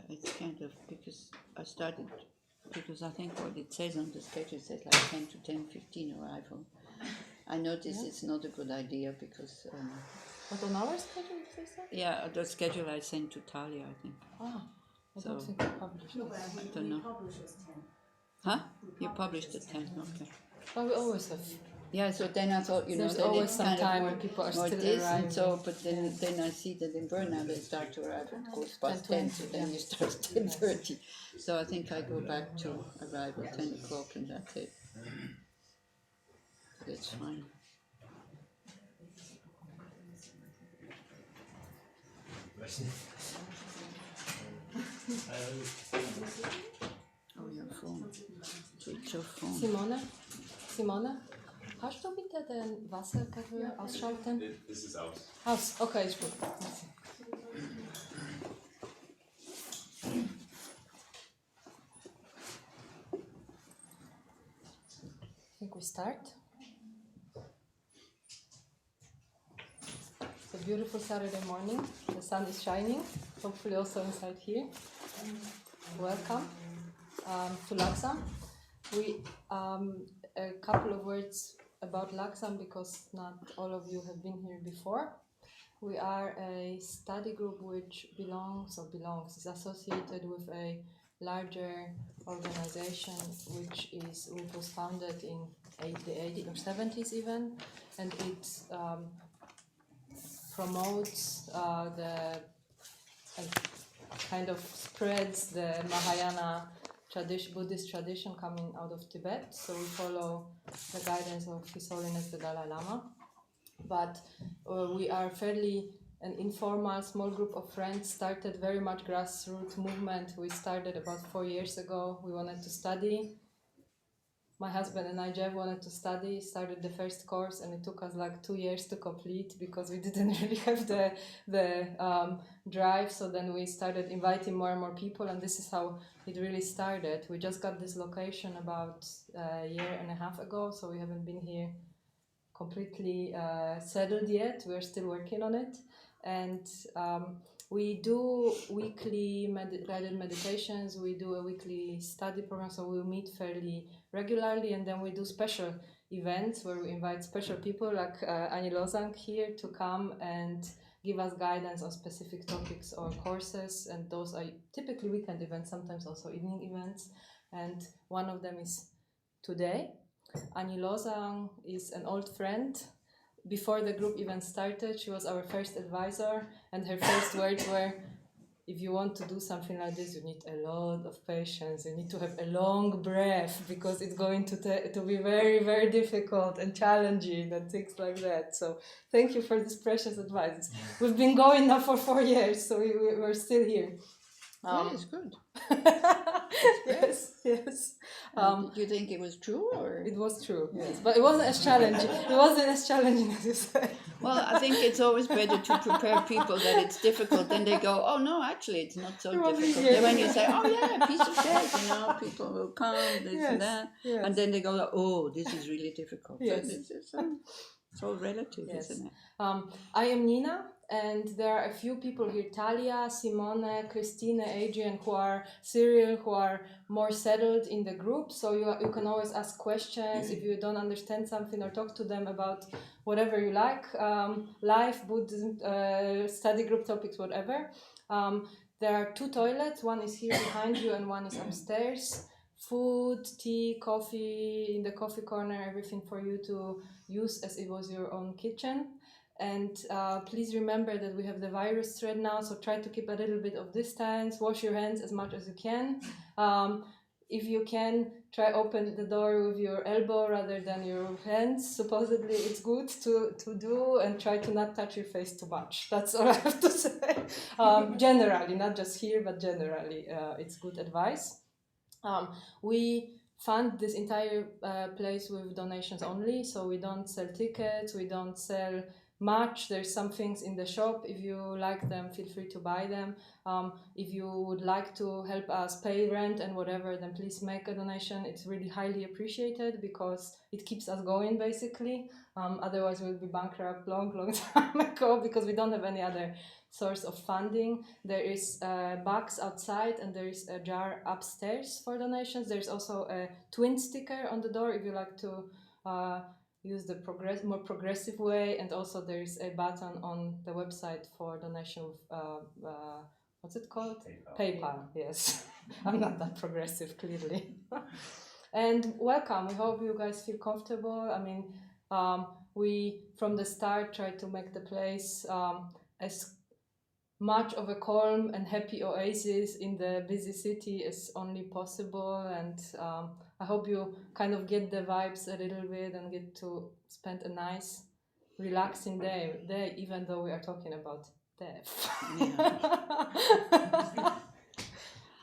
it's kind of because I think what it says on the schedule says like 10 to 10:15 arrival. I notice it's not a good idea because... But on our schedule, did you say? Yeah, the schedule I sent to Talia, I think. I don't think we published it. I don't know. Huh? You published at 10, okay. But we always have. Yeah, so then I thought, There's then always it's some kind time of when people are more still this, arriving. and so, but then I see that in Brno they start to arrive at 10:15, so then you start at 10:30. So I think I go back to arrive at 10 o'clock and that's it. That's fine. Oh, your phone. Switch your phone. Simone, kannst du bitte den Wasserkabel ausschalten? Das ist aus. Aus, okay, ist gut. Merci. I think we start. It's a beautiful Saturday morning. The sun is shining, hopefully also inside here. Welcome to Losang. A couple of words about Losang because not all of you have been here before. We are a study group which is associated with a larger organization which was founded in the 80s or 70s even, and it promotes kind of spreads the Mahayana Buddhist tradition coming out of Tibet. So we follow the guidance of His Holiness the Dalai Lama. But we are fairly an informal small group of friends, started very much grassroots movement. We started about 4 years ago. We wanted to study. My husband and I, Jeff, wanted to study, started the first course, and it took us like 2 years to complete because we didn't really have the drive. So then we started inviting more and more people, and this is how it really started. We just got this location about a year and a half ago, so we haven't been here completely settled yet. We're still working on it. And we do weekly guided meditations, we do a weekly study program, so we meet fairly regularly, and then we do special events where we invite special people like Ani Losang here to come and give us guidance on specific topics or courses, and those are typically weekend events, sometimes also evening events, and one of them is today. Ani Losang is an old friend. Before the group even started, she was our first advisor, and her first words were, if you want to do something like this, you need a lot of patience, you need to have a long breath, because it's going to be very, very difficult and challenging and things like that. So thank you for this precious advice. We've been going now for 4 years, so we're still here. Yeah, it's good. Yes. Did you think it was true, or? It was true, yes. But it wasn't as challenging. It wasn't as challenging as you say. Well, I think it's always better to prepare people that it's difficult. Then they go, oh no, actually it's not so difficult. Then when you say, oh yeah, a piece of cake, people will come, this and that. Yes. And then they go, oh, this is really difficult. Yes. So it's all relative, isn't it? I am Nina, and there are a few people here, Talia, Simone, Christine, Adrian, Cyril, who are more settled in the group. So you can always ask questions if you don't understand something, or talk to them about whatever you like, life, Buddhism, study group topics, whatever. There are 2 toilets, one is here behind you and one is upstairs. Food, tea, coffee in the coffee corner, everything for you to use as it was your own kitchen. And please remember that we have the virus threat now, so try to keep a little bit of distance, wash your hands as much as you can. If you can, try open the door with your elbow rather than your hands. Supposedly it's good to do, and try to not touch your face too much. That's all I have to say. Generally, not just here, but generally, it's good advice. We fund this entire place with donations only, so we don't sell tickets, we don't sell much. There's some things in the shop. If you like them, feel free to buy them. If you would like to help us pay rent and whatever, then please make a donation. It's really highly appreciated because it keeps us going, basically. Otherwise, we'll be bankrupt long time ago because we don't have any other source of funding. There is a box outside and there is a jar upstairs for donations. There's also a twin sticker on the door if you like to use the more progressive way, and also there is a button on the website for donation with what's it called? PayPal. Yes. I'm not that progressive, clearly. And welcome. We hope you guys feel comfortable. I mean, we from the start tried to make the place as much of a calm and happy oasis in the busy city as only possible, and I hope you kind of get the vibes a little bit and get to spend a nice relaxing day even though we are talking about death.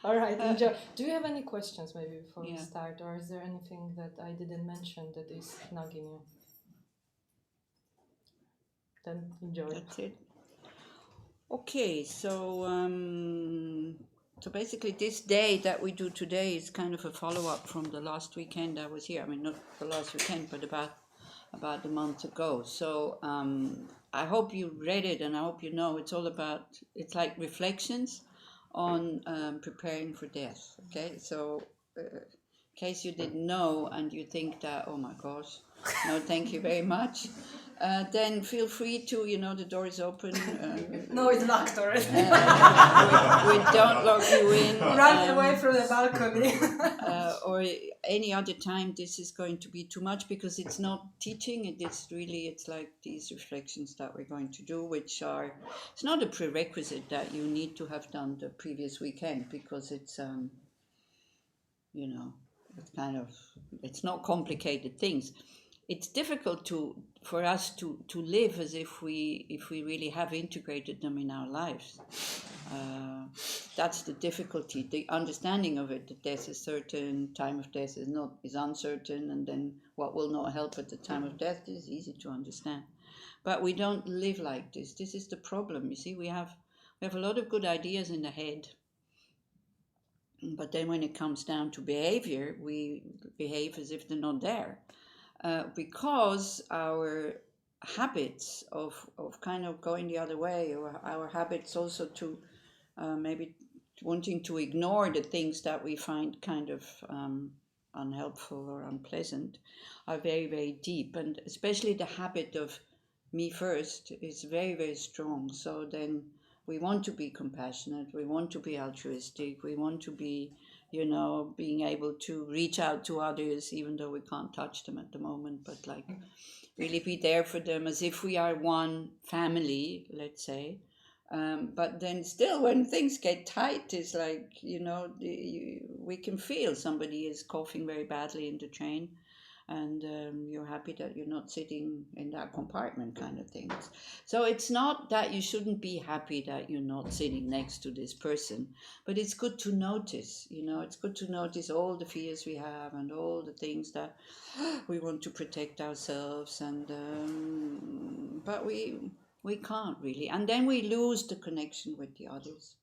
All right, enjoy. Do you have any questions maybe before we start, or is there anything that I didn't mention that is nagging you? Then enjoy. That's it. Okay, so basically this day that we do today is kind of a follow-up from the last weekend I was here. I mean, not the last weekend, but about a month ago. So I hope you read it, and I hope you know it's it's like reflections on preparing for death. Okay, so in case you didn't know and you think that, oh my gosh, no, thank you very much. Then feel free to, the door is open. No, it's locked already. We don't lock you in. Run away from the balcony. Or any other time, this is going to be too much because it's not teaching. It's like these reflections that we're going to do, it's not a prerequisite that you need to have done the previous weekend because it's, it's not complicated things. It's difficult for us to live as if we really have integrated them in our lives. That's the difficulty. The understanding of it, that death is certain, time of death is uncertain, and then what will not help at the time of death is easy to understand. But we don't live like this. This is the problem. You see, we have a lot of good ideas in the head. But then when it comes down to behavior, we behave as if they're not there. Because our habits of kind of going the other way, or our habits also to maybe wanting to ignore the things that we find kind of unhelpful or unpleasant, are very, very deep. And especially the habit of me first is very, very strong. So then we want to be compassionate, we want to be altruistic, we want to be, being able to reach out to others, even though we can't touch them at the moment, but like really be there for them as if we are one family, let's say. But then still, when things get tight, it's like, we can feel somebody is coughing very badly in the train, and you're happy that you're not sitting in that compartment, kind of things. So it's not that you shouldn't be happy that you're not sitting next to this person, but it's good to notice, it's good to notice all the fears we have and all the things that we want to protect ourselves, and but we can't really, and then we lose the connection with the others.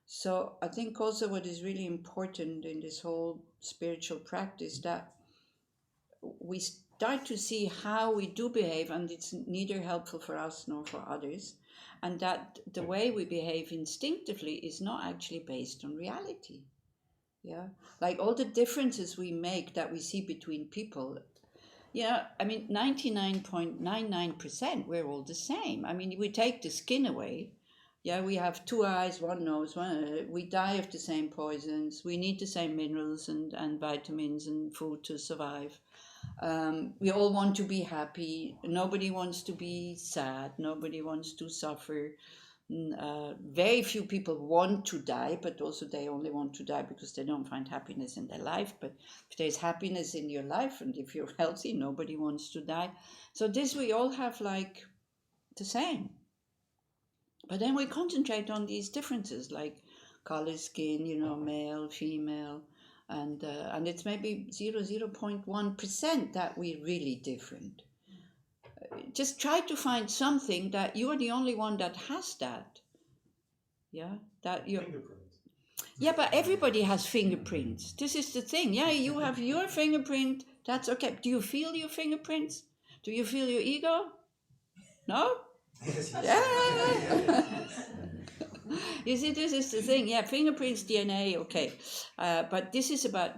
So I think also what is really important in this whole spiritual practice, that we start to see how we do behave, and it's neither helpful for us nor for others, and that the way we behave instinctively is not actually based on reality. Like all the differences we make that we see between people, 99.99% we're all the same. I mean, we take the skin away, we have 2 eyes, 1 nose, we die of the same poisons, we need the same minerals and vitamins and food to survive. We all want to be happy. Nobody wants to be sad. Nobody wants to suffer. Very few people want to die, but also they only want to die because they don't find happiness in their life. But if there's happiness in your life and if you're healthy, nobody wants to die. So this we all have like the same. But then we concentrate on these differences like color, skin, male, female. And it's maybe 0.1% that we're really different. just try to find something that you are the only one that has that. Yeah, that you. Yeah, but everybody has fingerprints. This is the thing. Yeah, you have your fingerprint. That's okay. Do you feel your fingerprints? Do you feel your ego? No? Yeah. You see, this is the thing. Yeah, fingerprints, DNA, okay. But this is about,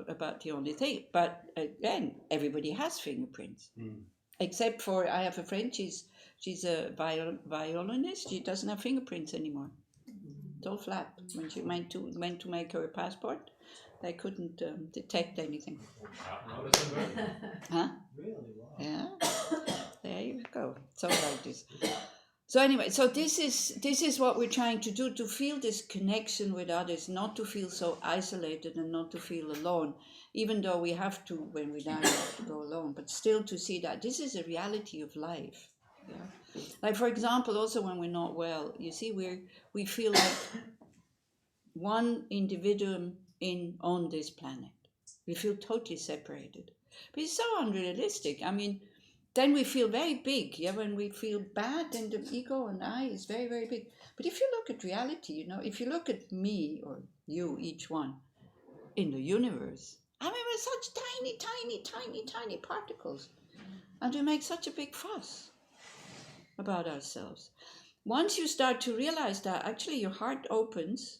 about the only thing. But again, everybody has fingerprints. Except for, I have a friend, she's a violinist. She doesn't have fingerprints anymore. It's all flat. When she went to make her a passport, they couldn't detect anything. Huh? Really? Wow. Yeah. There you go. So like this. So anyway, so this is what we're trying to do, to feel this connection with others, not to feel so isolated and not to feel alone, even though we have to, when we die, we have to go alone, but still to see that this is a reality of life. Yeah? Like, for example, also when we're not well, you see, we feel like one individuum on this planet. We feel totally separated. But it's so unrealistic. I mean, then we feel very big. Yeah, when we feel bad, then the ego and I is very, very big. But if you look at reality, if you look at me or you, each one, in the universe, I mean, we're such tiny, tiny, tiny, tiny particles. And we make such a big fuss about ourselves. Once you start to realize that, actually your heart opens,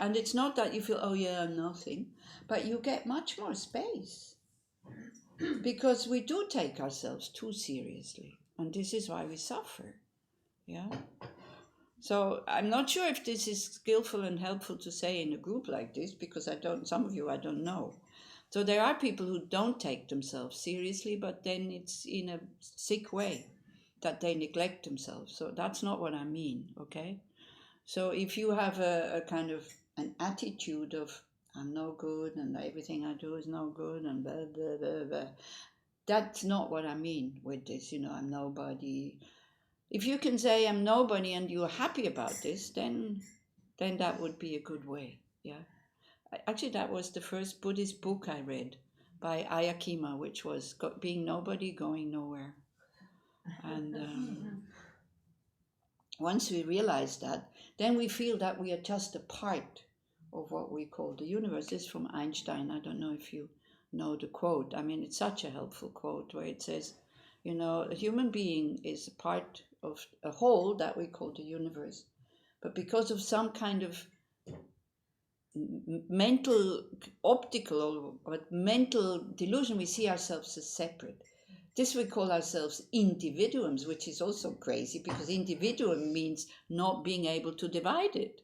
and it's not that you feel, oh yeah, I'm nothing, but you get much more space. Because we do take ourselves too seriously, and this is why we suffer. Yeah. So I'm not sure if this is skillful and helpful to say in a group like this, because some of you I don't know. So there are people who don't take themselves seriously, but then it's in a sick way that they neglect themselves. So that's not what I mean, okay? So if you have a kind of an attitude of, I'm no good and everything I do is no good and blah, blah, blah, blah. That's not what I mean with this, I'm nobody. If you can say I'm nobody and you're happy about this, then that would be a good way, yeah. Actually, that was the first Buddhist book I read by Ayakima, which was Being Nobody, Going Nowhere. And once we realize that, then we feel that we are just a part of what we call the universe. This is from Einstein. I don't know if you know the quote. I mean, it's such a helpful quote where it says, a human being is a part of a whole that we call the universe. But because of some kind of mental, optical or mental delusion, we see ourselves as separate. This we call ourselves individuums, which is also crazy because individuum means not being able to divide it.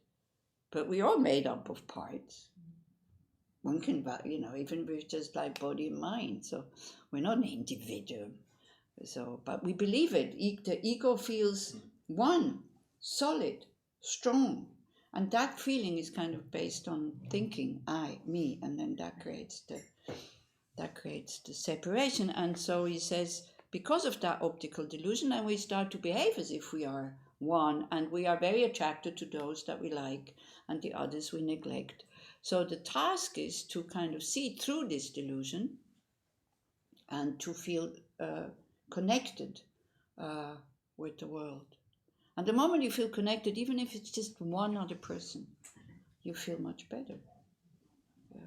But we're all made up of parts. One can, even we're just like body and mind. So we're not an individuum. So, but we believe it. The ego feels one, solid, strong. And that feeling is kind of based on thinking, I, me, and then that creates the separation. And so he says, because of that optical delusion, then we start to behave as if we are one, and we are very attracted to those that we like, and the others we neglect. So the task is to kind of see through this delusion and to feel connected with the world. And the moment you feel connected, even if it's just one other person, you feel much better. Yeah.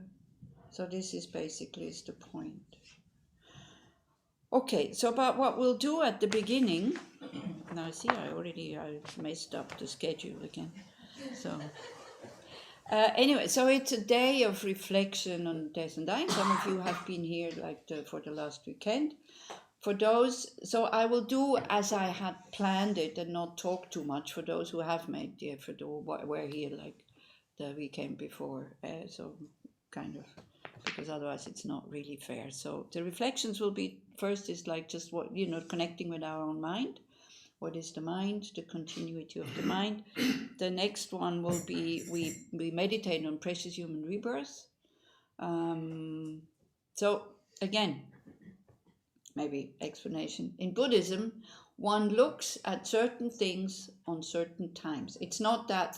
So this is basically the point. Okay, so about what we'll do at the beginning. Now see, I messed up the schedule again. So anyway, so it's a day of reflection on death and dying. Some of you have been here for the last weekend. For those, so I will do as I had planned it and not talk too much for those who have made the effort or were here like the weekend before. So kind of, because otherwise it's not really fair. So the reflections will be, first is like just what, connecting with our own mind. What is the mind? The continuity of the mind. The next one will be, we meditate on precious human rebirth. So again, maybe explanation. In Buddhism, one looks at certain things on certain times. It's not that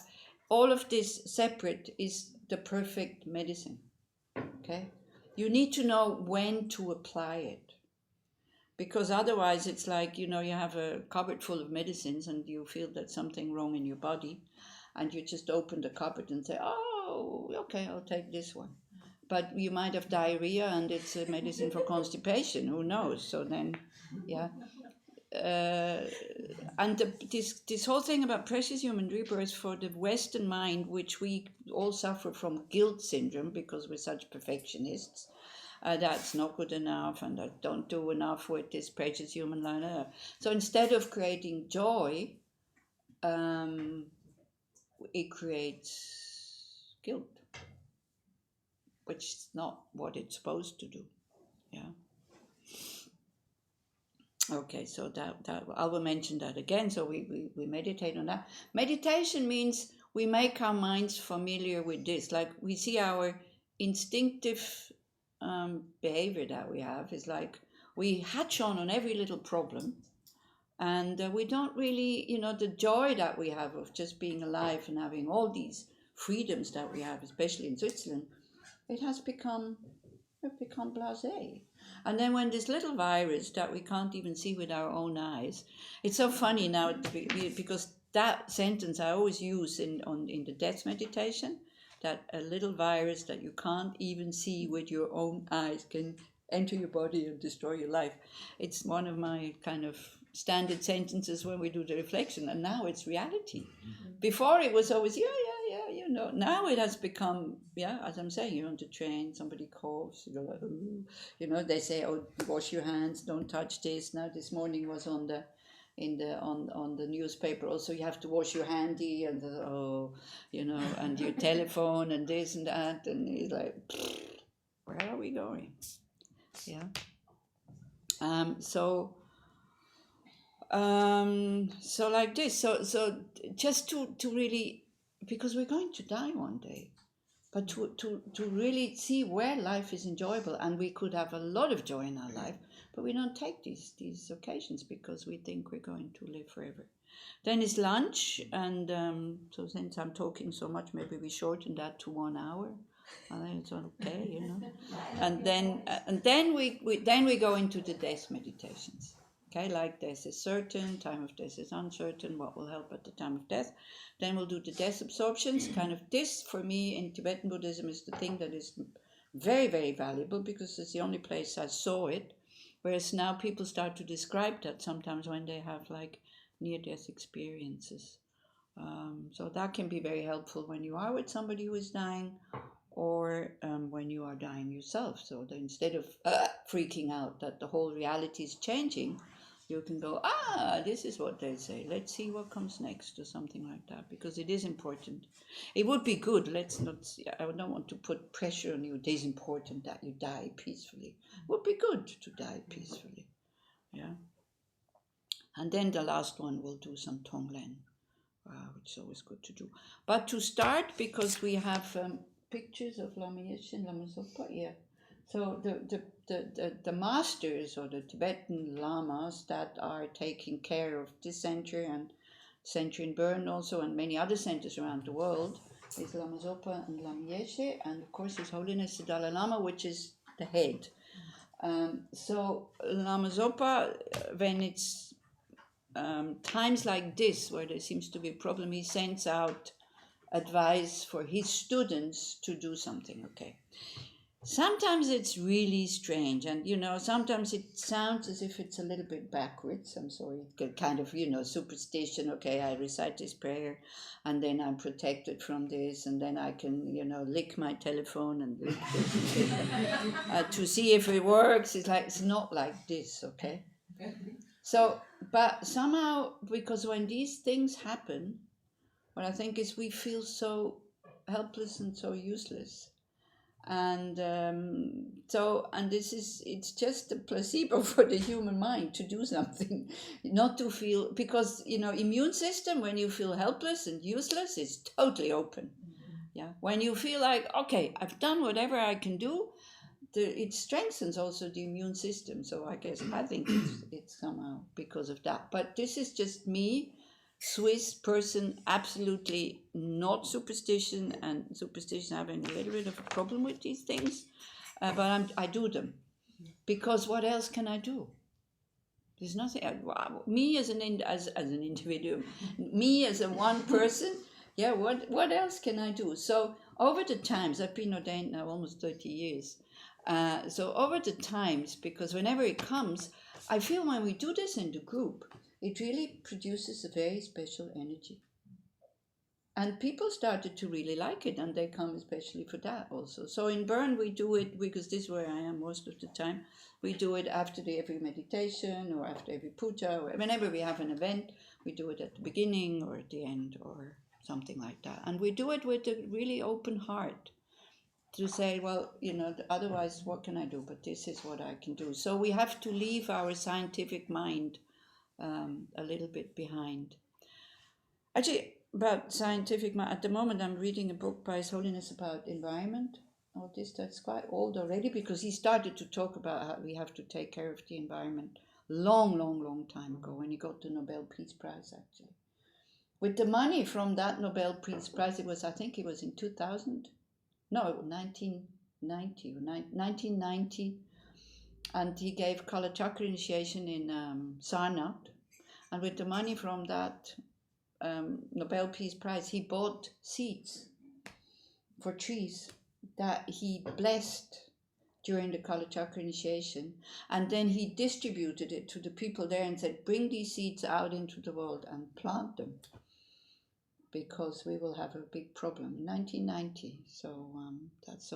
all of this separate is the perfect medicine. Okay? You need to know when to apply it. Because otherwise it's like, you have a cupboard full of medicines and you feel that something wrong in your body, and you just open the cupboard and say, oh, okay, I'll take this one. But you might have diarrhea and it's a medicine for constipation, who knows? So then, yeah. And this whole thing about precious human rebirth for the Western mind, which we all suffer from guilt syndrome because we're such perfectionists, that's not good enough and I don't do enough with this precious human life. So instead of creating joy, it creates guilt, which is not what it's supposed to do. Yeah. Okay, so that I will mention that again. So we meditate on that. Meditation means we make our minds familiar with this. Like we see our instinctive behavior that we have is like we hatch on every little problem, and we don't really, the joy that we have of just being alive and having all these freedoms that we have, especially in Switzerland, it has become blasé. And then when this little virus that we can't even see with our own eyes, it's so funny now because that sentence I always use in the death meditation, that a little virus that you can't even see with your own eyes can enter your body and destroy your life. It's one of my kind of standard sentences when we do the reflection, and now it's reality. Before it was always, now it has become, as I'm saying, you're on the train, somebody coughs, you go like, ooh. They say, oh, wash your hands, don't touch this. Now this morning was on the newspaper also, you have to wash your handy and and your telephone and this and that, and it's like, where are we going? So like this, so just to really, because we're going to die one day, but to really see where life is enjoyable, and we could have a lot of joy in our life, but we don't take these occasions because we think we're going to live forever. Then is lunch, and so since I'm talking so much, maybe we shorten that to 1 hour. I think it's okay, And then we go into the death meditations. Okay, like death is certain, time of death is uncertain, what will help at the time of death. Then we'll do the death absorptions. Kind of this, for me, in Tibetan Buddhism is the thing that is very, very valuable, because it's the only place I saw it. Whereas now people start to describe that sometimes when they have like near-death experiences. So that can be very helpful when you are with somebody who is dying, or when you are dying yourself. So that instead of freaking out that the whole reality is changing, you can go, this is what they say, let's see what comes next, or something like that, because it is important. It would be good, I don't want to put pressure on you, it is important that you die peacefully. It would be good to die peacefully. Yeah. And then the last one, we'll do some Tonglen, which is always good to do. But to start, because we have pictures of Lama Yeshe and Lama Zopa, So the masters, or the Tibetan lamas that are taking care of this center and center in Bern also, and many other centers around the world, is Lama Zopa and Lama Yeshe, and of course His Holiness the Dalai Lama, which is the head. So Lama Zopa, when it's times like this where there seems to be a problem, he sends out advice for his students to do something. Okay. Sometimes it's really strange, and sometimes it sounds as if it's a little bit backwards. I'm sorry, kind of superstition. Okay, I recite this prayer, and then I'm protected from this, and then I can lick my telephone and lick this to see if it works. It's not like this. Okay, so but somehow, because when these things happen, what I think is we feel so helpless and so useless. And it's just a placebo for the human mind to do something, not to feel, because immune system, when you feel helpless and useless, is totally open. Yeah, when you feel like, okay, I've done whatever I can do, it strengthens also the immune system. So I think it's somehow because of that. But this is just me, Swiss person, absolutely not superstition, and superstition having a little bit of a problem with these things, but I do them, because what else can I do? There's nothing. Me as an individual, me as a one person. Yeah. What else can I do? So over the times, I've been ordained now almost 30 years. So over the times, because whenever it comes, I feel when we do this in the group, it really produces a very special energy. And people started to really like it, and they come especially for that also. So in Bern, we do it, because this is where I am most of the time, we do it after every meditation or after every puja, or whenever we have an event, we do it at the beginning or at the end or something like that. And we do it with a really open heart to say, well, otherwise what can I do? But this is what I can do. So we have to leave our scientific mind a little bit behind. Actually, about scientific mind, at the moment I'm reading a book by His Holiness about environment. All this, that's quite old already, because he started to talk about how we have to take care of the environment long time ago, when he got the Nobel Peace Prize, actually. With the money from that Nobel Peace Prize, I think it was in 2000, no, 1990, and he gave Kala Chakra initiation in Sarnath, and with the money from that Nobel Peace Prize, he bought seeds for trees that he blessed during the Kala Chakra initiation, and then he distributed it to the people there and said, bring these seeds out into the world and plant them, because we will have a big problem in 1990. So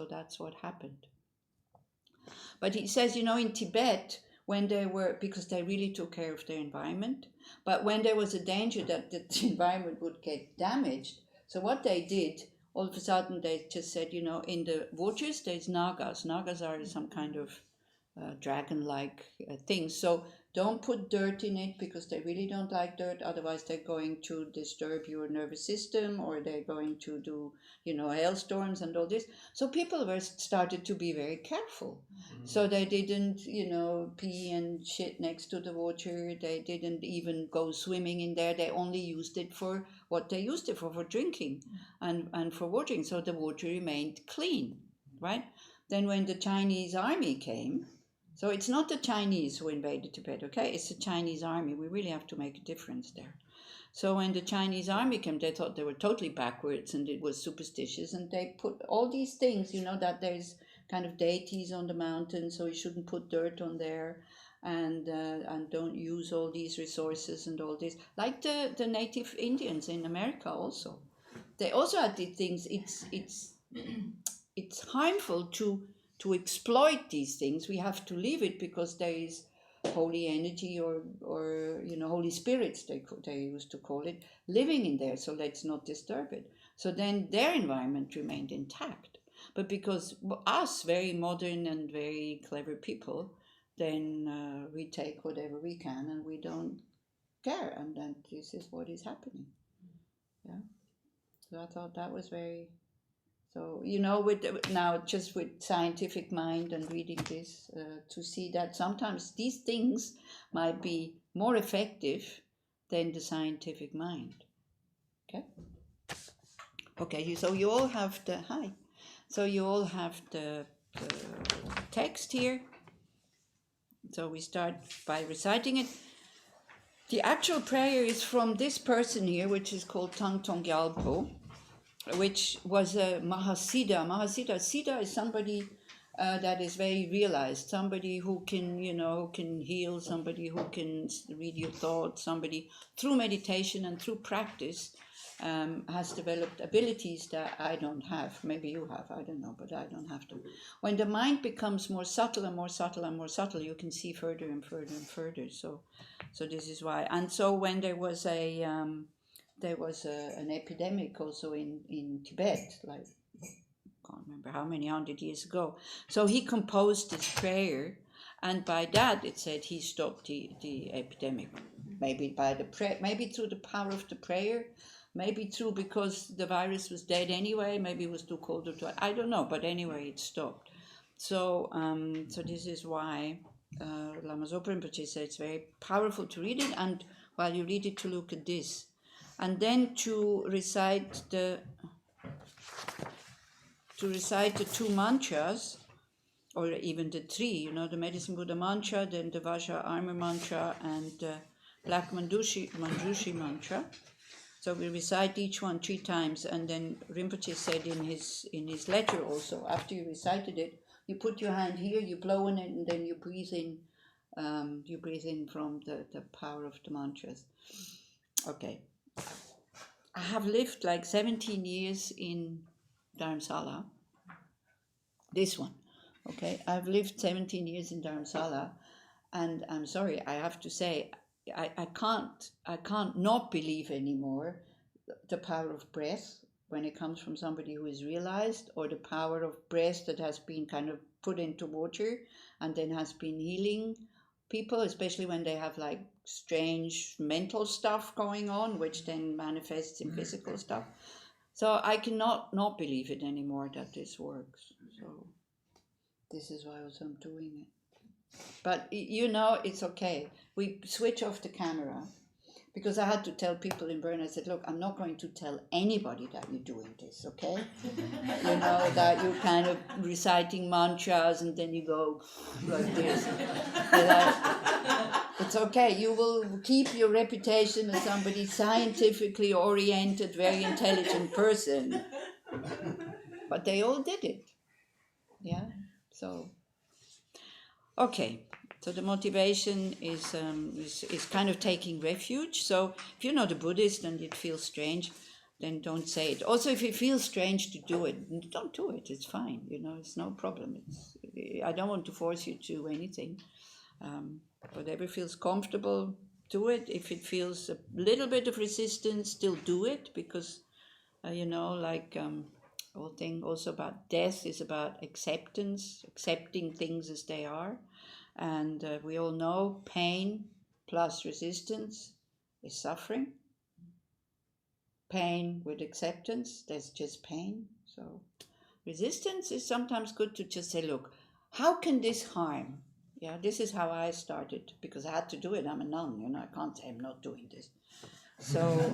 that's what happened. But he says, in Tibet, when they were, because they really took care of their environment, but when there was a danger that the environment would get damaged, so what they did, all of a sudden they just said, in the waters there's nagas. Nagas are some kind of dragon-like thing. So don't put dirt in it, because they really don't like dirt. Otherwise they're going to disturb your nervous system, or they're going to do, hailstorms and all this. So people started to be very careful. Mm-hmm. So they didn't, pee and shit next to the water. They didn't even go swimming in there. They only used it for what they used it for drinking and for watering. So the water remained clean, right? Then when the Chinese army came, so it's not the Chinese who invaded Tibet, okay? It's the Chinese army. We really have to make a difference there. So when the Chinese army came, they thought they were totally backwards and it was superstitious. And they put all these things, that there's kind of deities on the mountain, so you shouldn't put dirt on there, and don't use all these resources and all this. Like the native Indians in America also. They also had these things. It's harmful to exploit these things. We have to leave it, because there is holy energy or holy spirits, they used to call it, living in there. So let's not disturb it. So then their environment remained intact. But because us, very modern and very clever people, then we take whatever we can and we don't care. And then this is what is happening. Yeah. So I thought that was very... So, just with scientific mind and reading this, to see that sometimes these things might be more effective than the scientific mind. Okay, so you all have the text here. So we start by reciting it. The actual prayer is from this person here, which is called Tang Tong Gyalpo, which was a Mahasiddha. Siddha is somebody that is very realized, somebody who can, who can heal, somebody who can read your thoughts, somebody through meditation and through practice has developed abilities that I don't have. Maybe you have, I don't know, but I don't have them. When the mind becomes more subtle and more subtle and more subtle, you can see further and further and further. So this is why. And so when there was an epidemic also in Tibet, like I can't remember how many 100 years ago. So he composed this prayer, and by that it said he stopped the epidemic. Maybe maybe through the power of the prayer, maybe through because the virus was dead anyway. Maybe it was too cold I don't know. But anyway, it stopped. So this is why Lama Zopa Rinpoche said it's very powerful to read it, and while you read it, to look at this. And then to recite the two mantras, or even the three, the Medicine Buddha mantra, then the Vajra Armor mantra, and Black Manjushri mantra. So we recite each one 3 times, and then Rinpoche said in his letter also, after you recited it, you put your hand here, you blow in it, and then you breathe in. You breathe in from the power of the mantras. Okay. I have lived like 17 years in Dharamsala. This one. Okay. I've lived 17 years in Dharamsala, and I'm sorry, I have to say, I can't not believe anymore the power of breath when it comes from somebody who is realized, or the power of breath that has been kind of put into water and then has been healing people, especially when they have like strange mental stuff going on, which then manifests in physical stuff. So I cannot not believe it anymore that this works. So this is why also I'm doing it. But it's okay. We switch off the camera, because I had to tell people in Bern, I said, look, I'm not going to tell anybody that you're doing this, okay? That you're kind of reciting mantras and then you go like this. It's okay. You will keep your reputation as somebody scientifically oriented, very intelligent person. But they all did it. Yeah? So, okay. So the motivation is kind of taking refuge. So if you're not a Buddhist and it feels strange, then don't say it. Also, if it feels strange to do it, don't do it. It's fine. It's no problem. I don't want to force you to do anything. Whatever feels comfortable, do it. If it feels a little bit of resistance, still do it, because whole thing also about death is about acceptance, accepting things as they are. And we all know pain plus resistance is suffering. Pain with acceptance, there's just pain. So resistance is sometimes good to just say, look, how can this harm? Yeah, this is how I started, because I had to do it. I'm a nun, I can't say I'm not doing this. So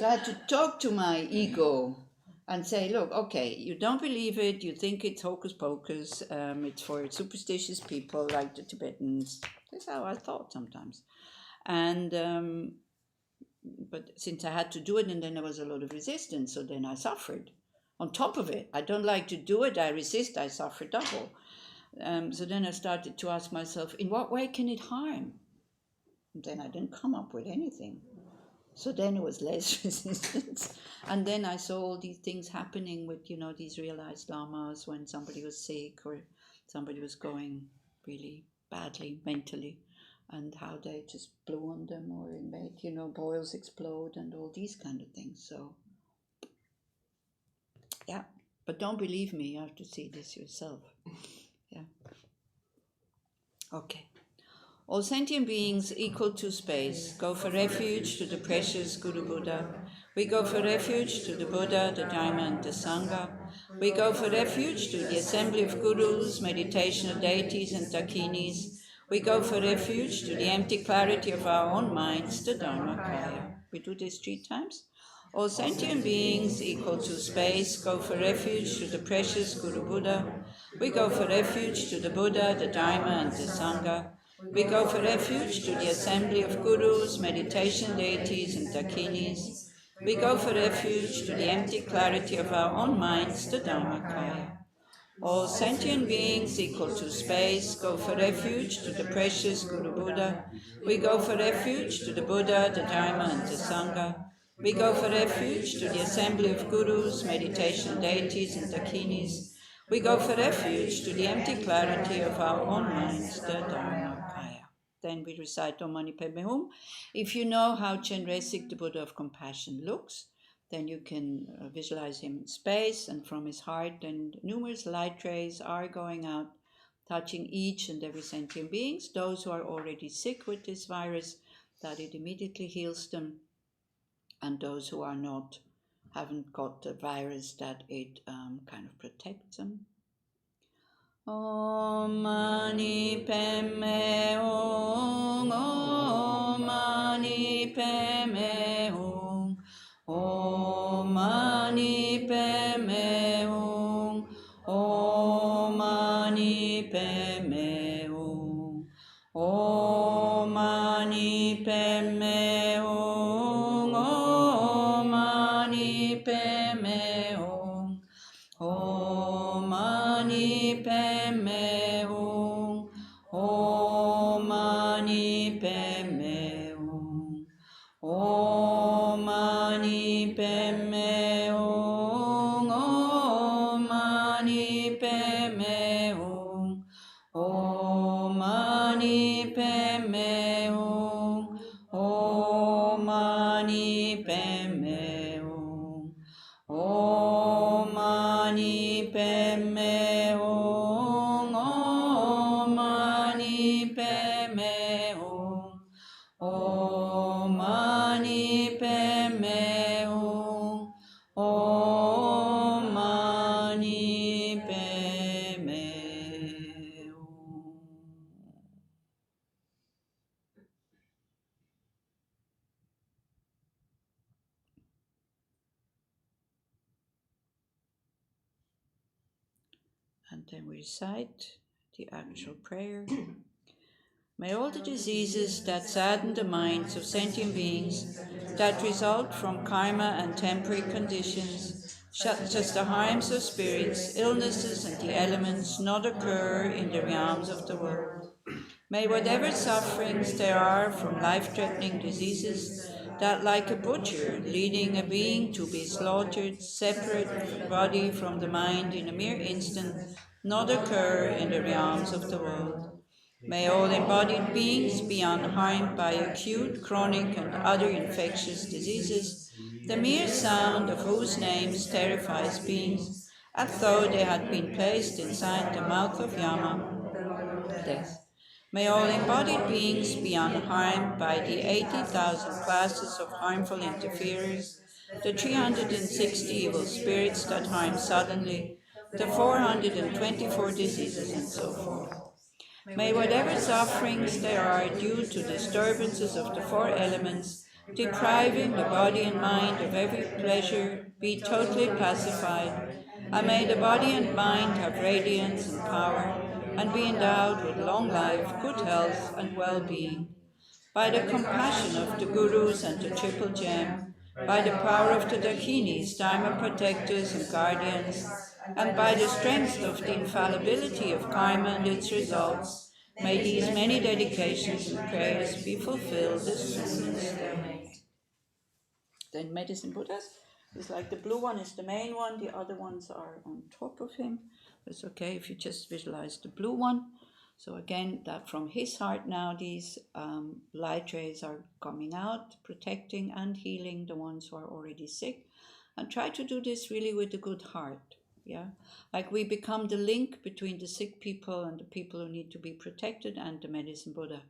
I had to talk to my ego and say, look, okay, you don't believe it, you think it's hocus pocus, it's for superstitious people like the Tibetans. That's how I thought sometimes. And, but since I had to do it, and then there was a lot of resistance, so then I suffered. On top of it, I don't like to do it, I resist, I suffer double. So then I started to ask myself, in what way can it harm? And then I didn't come up with anything. So then it was less resistance. And then I saw all these things happening with, these realized lamas when somebody was sick or somebody was going really badly mentally, and how they just blew on them, or it made, boils explode and all these kind of things. So, yeah. But don't believe me, you have to see this yourself. Yeah. Okay. All sentient beings equal to space go for refuge to the precious Guru Buddha. We go for refuge to the Buddha, the Dharma and the Sangha. We go for refuge to the assembly of gurus, meditational deities and dakinis. We go for refuge to the empty clarity of our own minds, the Dharmakaya. We do this 3 times. All sentient beings equal to space go for refuge to the precious Guru Buddha. We go for refuge to the Buddha, the Dharma and the Sangha. We go for refuge to the assembly of gurus, meditation deities and dakinis. We go for refuge to the empty clarity of our own minds, the Dharmakaya. All sentient beings equal to space go for refuge to the precious Guru Buddha. We go for refuge to the Buddha, the Dharma and the Sangha. We go for refuge to the assembly of gurus, meditation deities and dakinis. We go for refuge to the empty clarity of our own minds, the Dharmakaya. Then we recite Om Mani Padme Hum. If you know how Chenresik, the Buddha of compassion, looks, then you can visualize him in space, and from his heart, and numerous light rays are going out, touching each and every sentient beings. Those who are already sick with this virus, that it immediately heals them, and those who are not, haven't got the virus, that it kind of protects them. Om Mani Padme Hum, Om Mani Padme Hum, Om Mani Padme Hum, Om Padme Hum. Om Mani Padme Hum. Om Mani Padme Hum. Om Mani Padme Hum. Om Mani Padme Hum. Om Mani Padme Hum. Om Mani Padme Hum. Om Mani Padme Hum. Om Mani Padme Hum. Om Mani Padme Hum. Om Mani Padme Hum. And then we recite the actual prayer. May all the diseases that sadden the minds of sentient beings, that result from karma and temporary conditions, such as the harms of spirits, illnesses, and the elements, not occur in the realms of the world. May whatever sufferings there are from life-threatening diseases, that like a butcher leading a being to be slaughtered, separate the body from the mind in a mere instant, not occur in the realms of the world. May all embodied beings be unharmed by acute, chronic, and other infectious diseases, the mere sound of whose names terrifies beings, as though they had been placed inside the mouth of Yama, death. May all embodied beings be unharmed by the 80,000 classes of harmful interferers, the 360 evil spirits that harm suddenly, the 424 diseases, and so forth. May whatever sufferings there are due to disturbances of the four elements, depriving the body and mind of every pleasure, be totally pacified, and may the body and mind have radiance and power, and be endowed with long life, good health, and well-being. By the compassion of the Gurus and the Triple Gem, by the power of the Dakinis, Dharma protectors and guardians, and by the strength of the infallibility of karma and its results, may these many dedications and prayers be fulfilled as soon as they are made. Then Medicine Buddhas is like the blue one is the main one, the other ones are on top of him. It's okay if you just visualize the blue one. So again, that from his heart now, these light rays are coming out, protecting and healing the ones who are already sick. And try to do this really with a good heart. Yeah, like we become the link between the sick people and the people who need to be protected and the Medicine Buddha.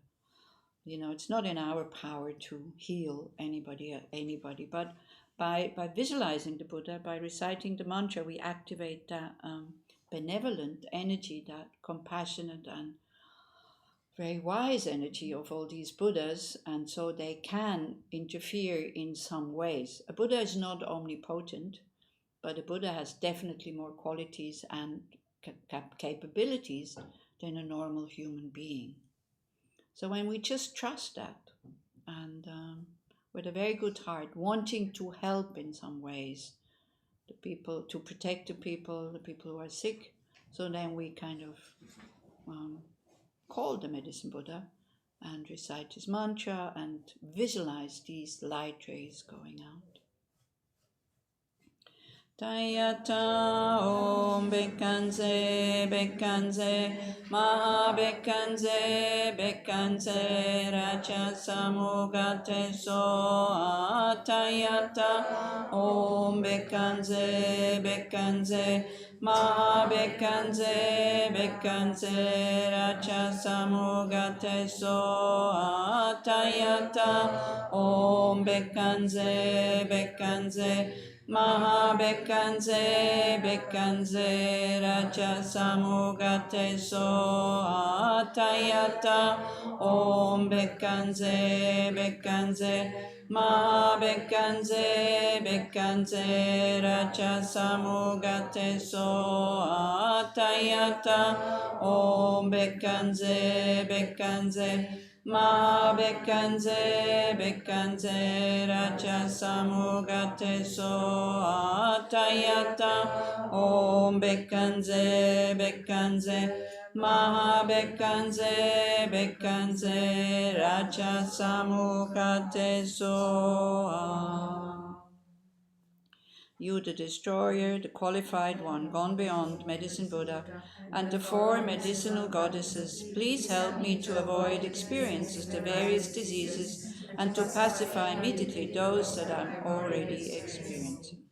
You know, it's not in our power to heal anybody, but by visualizing the Buddha, by reciting the mantra, we activate that benevolent energy, that compassionate and very wise energy of all these Buddhas, and so they can interfere in some ways. A Buddha is not omnipotent, but a Buddha has definitely more qualities and capabilities than a normal human being. So when we just trust that, and with a very good heart, wanting to help in some ways, the people, to protect the people who are sick, so then we kind of call the Medicine Buddha and recite his mantra and visualize these light rays going out. Tayata Om Bekanze Bekanze Maha Bekanze Bekanze Raja Samugate So Tayata Om Bekanze Bekanze Maha Bekanze Bekanze Raja Samugate So Tayata Om Bekanze Bekanze Maha Bekanze Bekanze Raja Samugate So Tayata Om Bekanze Bekanze Maha Bekanze Bekanze Raja Samugate So Tayata Om Bekanze Bekanze Mahabekanze Bekanze Raja Samugate So Atayata Om Bekanze Bekanze Mahabekanze Bekanze Raja Samugate So. You, the destroyer, the qualified one, gone beyond medicine Buddha, and the four medicinal goddesses, please help me to avoid experiences the various diseases and to pacify immediately those that I'm already experiencing.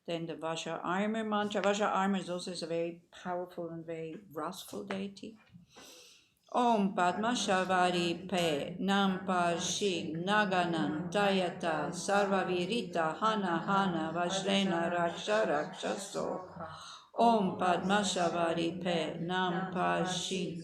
Then the Vajra armor mantra. Vajra armor is also a very powerful and very wrathful deity. Om Padma Shavari Pe Nampa Shig Naganan Tayata Sarvavirita Hana Hana Vajrena Raksha Raksha Soha. Om Padma Shavari Pe Nampa Shig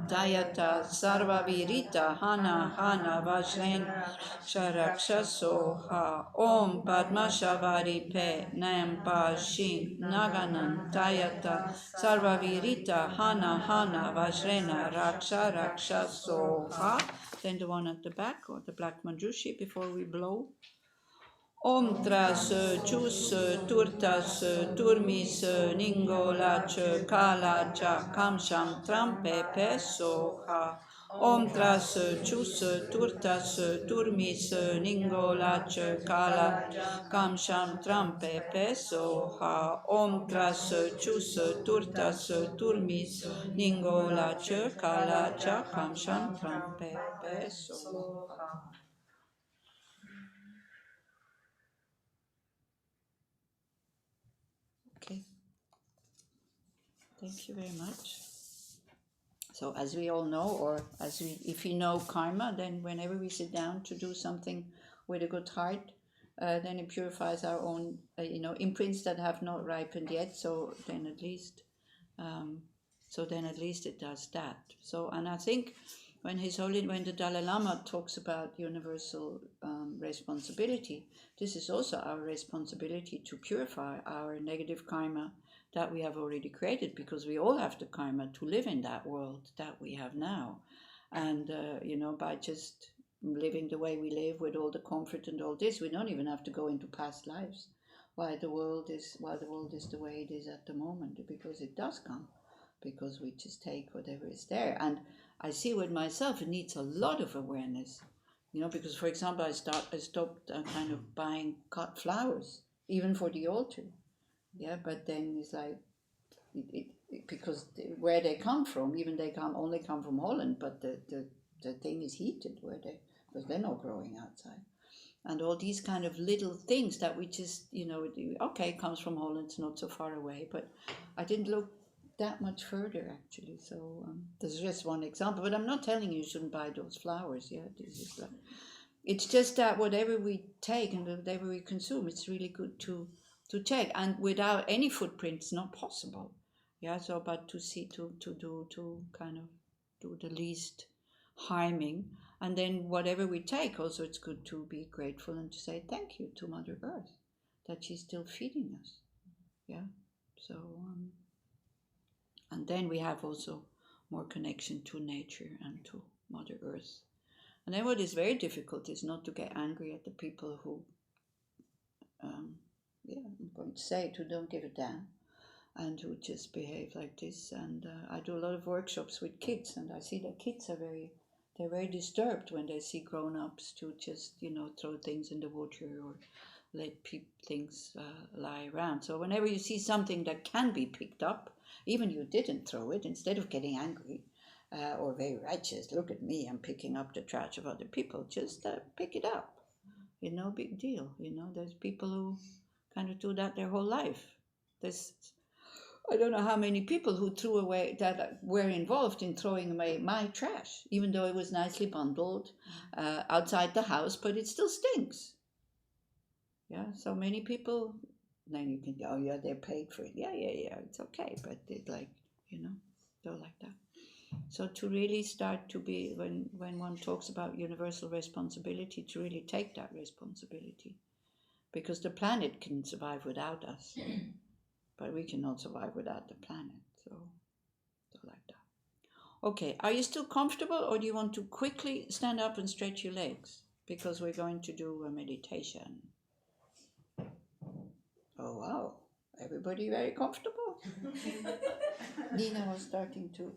Dayata Sarvavirita Hana Hana Vajrena Sharaksha Soha. Om Padma Shavari Pe Nampa Shig Naganan Dayata Sarvavirita Hana Hana Vajrena Raksha Raksha Soha. Then the one at the back, or the black manjushri, before we blow. Om tras, chus, turtas, turmis, ningolach, kalacha, kamsham, trampe, pesoha. Om tras, chus, turtas, turmis, ningolach, kalacha, kamsham, trampe, pesoha. Om tras, chus, turtas, turmis, ningolach, kalacha, kamsham, trampe, pesoha. Okay. Thank you very much. So as we all know, or if you know karma, then whenever we sit down to do something with a good heart, then it purifies our own, imprints that have not ripened yet. So then at least it does that. So, and I think when the Dalai Lama talks about universal responsibility, this is also our responsibility to purify our negative karma that we have already created, because we all have the karma to live in that world that we have now. And, by just living the way we live with all the comfort and all this, we don't even have to go into past lives, why the world is the way it is at the moment, because it does come, because we just take whatever is there. And I see with myself, it needs a lot of awareness, because, for example, I stopped kind of buying cut flowers, even for the altar. Yeah, but then it's like, because where they come from, even they only come from Holland, but the thing is heated because they're not growing outside. And all these kind of little things that we just, okay, it comes from Holland, it's not so far away, but I didn't look that much further, actually. So there's just one example, but I'm not telling you shouldn't buy those flowers. Yeah, it's just that whatever we take and whatever we consume, it's really good to check, and without any footprint, it's not possible. Yeah, so but to kind of do the least harming, and then whatever we take, also it's good to be grateful and to say thank you to Mother Earth that she's still feeding us. Yeah, so and then we have also more connection to nature and to Mother Earth. And then what is very difficult is not to get angry at the people who I'm going to say it, who don't give a damn and who just behave like this. And I do a lot of workshops with kids, and I see that kids are very disturbed when they see grown-ups to just, throw things in the water or let things lie around. So whenever you see something that can be picked up, even you didn't throw it, instead of getting angry or very righteous, look at me, I'm picking up the trash of other people, just pick it up. Big deal. There's people who kind of do that their whole life. I don't know how many people who threw away, that were involved in throwing away my trash, even though it was nicely bundled outside the house, but it still stinks. Yeah, so many people, then you can go, oh yeah, they're paid for it. Yeah, it's okay, but it go like that. So to really start to be, when one talks about universal responsibility, to really take that responsibility, because the planet can survive without us, but we cannot survive without the planet. So like that. Okay, are you still comfortable, or do you want to quickly stand up and stretch your legs? Because we're going to do a meditation. Oh, wow. Everybody very comfortable? Nina was starting to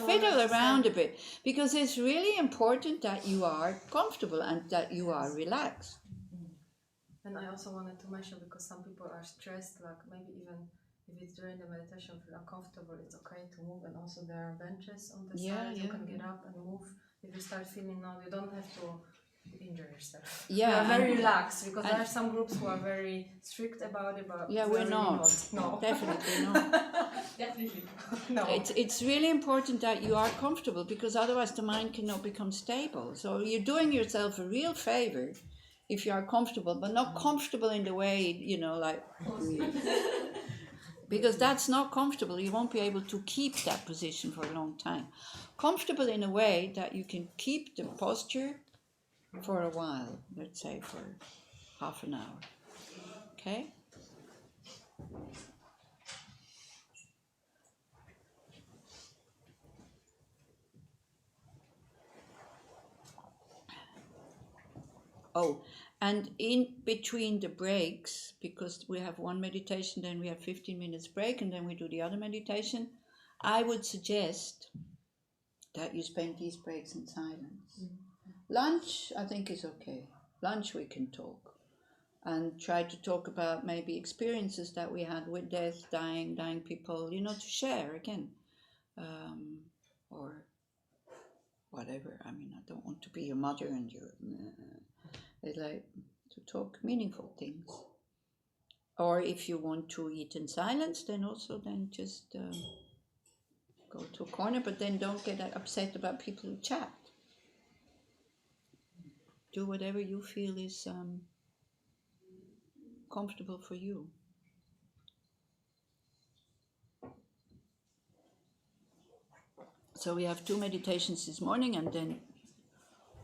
fiddle around a bit, because it's really important that you are comfortable and that you are relaxed. And I also wanted to mention, because some people are stressed, like maybe even if it's during the meditation, feel uncomfortable, it's okay to move. And also there are benches on the side, you can get up and move. If you start feeling now, you don't have to injure yourself. Yeah, we are very relaxed, because there are some groups who are very strict about it, but yeah, we're not. No, definitely not. Definitely no. It's really important that you are comfortable, because otherwise the mind cannot become stable. So you're doing yourself a real favor if you are comfortable, but not comfortable in the way, you know, like, because that's not comfortable. You won't be able to keep that position for a long time. Comfortable in a way that you can keep the posture for a while, let's say for half an hour. Okay? Oh, and in between the breaks, because we have one meditation, then we have 15 minutes break, and then we do the other meditation, I would suggest that you spend these breaks in silence. Lunch, I think, is okay. Lunch we can talk. And try to talk about maybe experiences that we had with death, dying people, you know, to share again. Or whatever. I mean, I don't want to be your mother and your... It's like to talk meaningful things. Or if you want to eat in silence, then just go to a corner, but then don't get upset about people who chat. Do whatever you feel is comfortable for you. So we have 2 meditations this morning, and then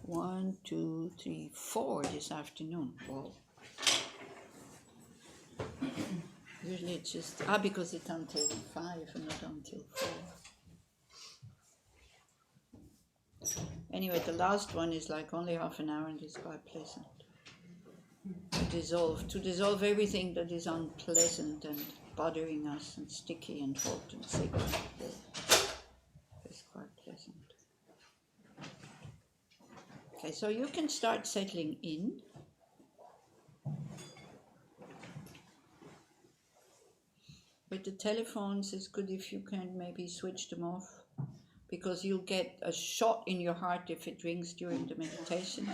1, 2, 3, 4 this afternoon. Wow. Usually it's just, because it's until 5 and not until 4. Anyway, the last one is like only half an hour, and it's quite pleasant. To dissolve everything that is unpleasant and bothering us and sticky and hot and sick. It's quite pleasant. Okay, so you can start settling in. With the telephones, it's good if you can maybe switch them off, because you'll get a shot in your heart if it rings during the meditation.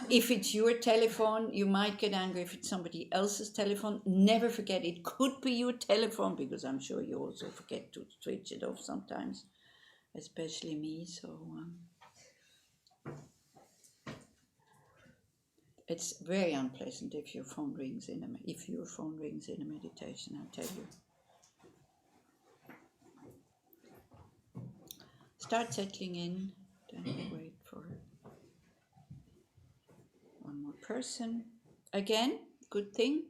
If it's your telephone, you might get angry if it's somebody else's telephone. Never forget, it could be your telephone, because I'm sure you also forget to switch it off sometimes, especially me. So it's very unpleasant if your phone rings in a meditation, I tell you. Start settling in, then we wait for one more person. Again, good thing.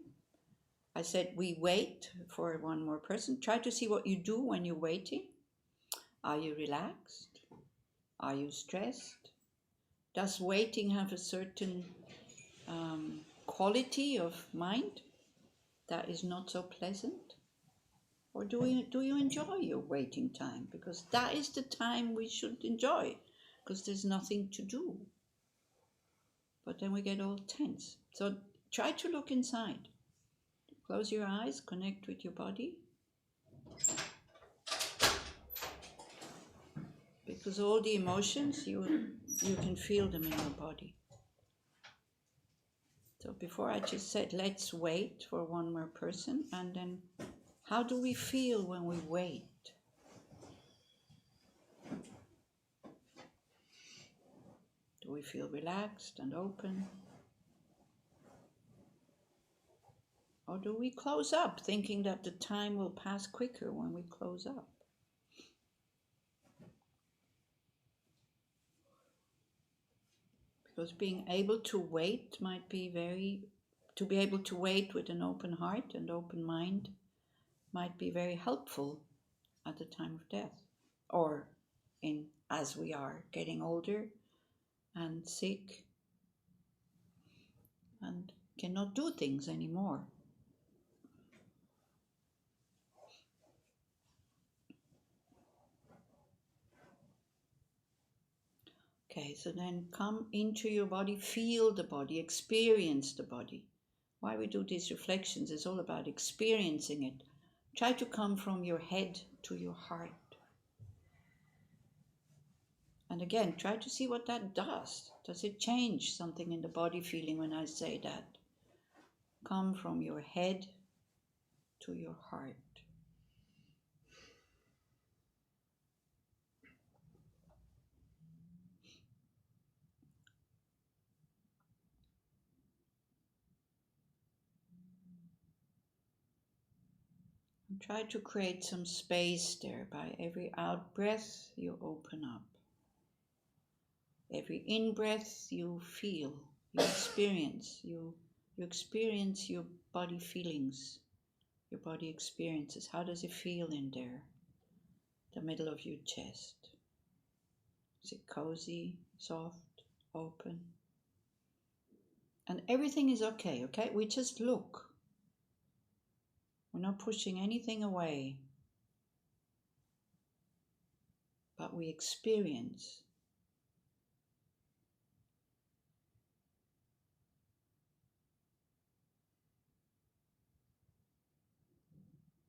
I said we wait for one more person. Try to see what you do when you're waiting. Are you relaxed? Are you stressed? Does waiting have a certain quality of mind that is not so pleasant? Or do you enjoy your waiting time? Because that is the time we should enjoy, because there's nothing to do. But then we get all tense. So try to look inside. Close your eyes, connect with your body. Because all the emotions, you can feel them in your body. So before I just said, let's wait for one more person, and then how do we feel when we wait? Do we feel relaxed and open? Or do we close up, thinking that the time will pass quicker when we close up? Because being able to wait might be to be able to wait with an open heart and open mind might be very helpful at the time of death. or as we are getting older and sick and cannot do things anymore. Okay, so then come into your body, feel the body, experience the body. Why we do these reflections is all about experiencing it. Try to come from your head to your heart. And again, try to see what that does. Does it change something in the body feeling when I say that? Come from your head to your heart. And try to create some space there. By every out breath, you open up. Every in breath, you feel, you experience, you experience your body feelings, your body experiences. How does it feel in there? The middle of your chest. Is it cozy, soft, open? And everything is okay, okay? We just look. We're not pushing anything away. But we experience.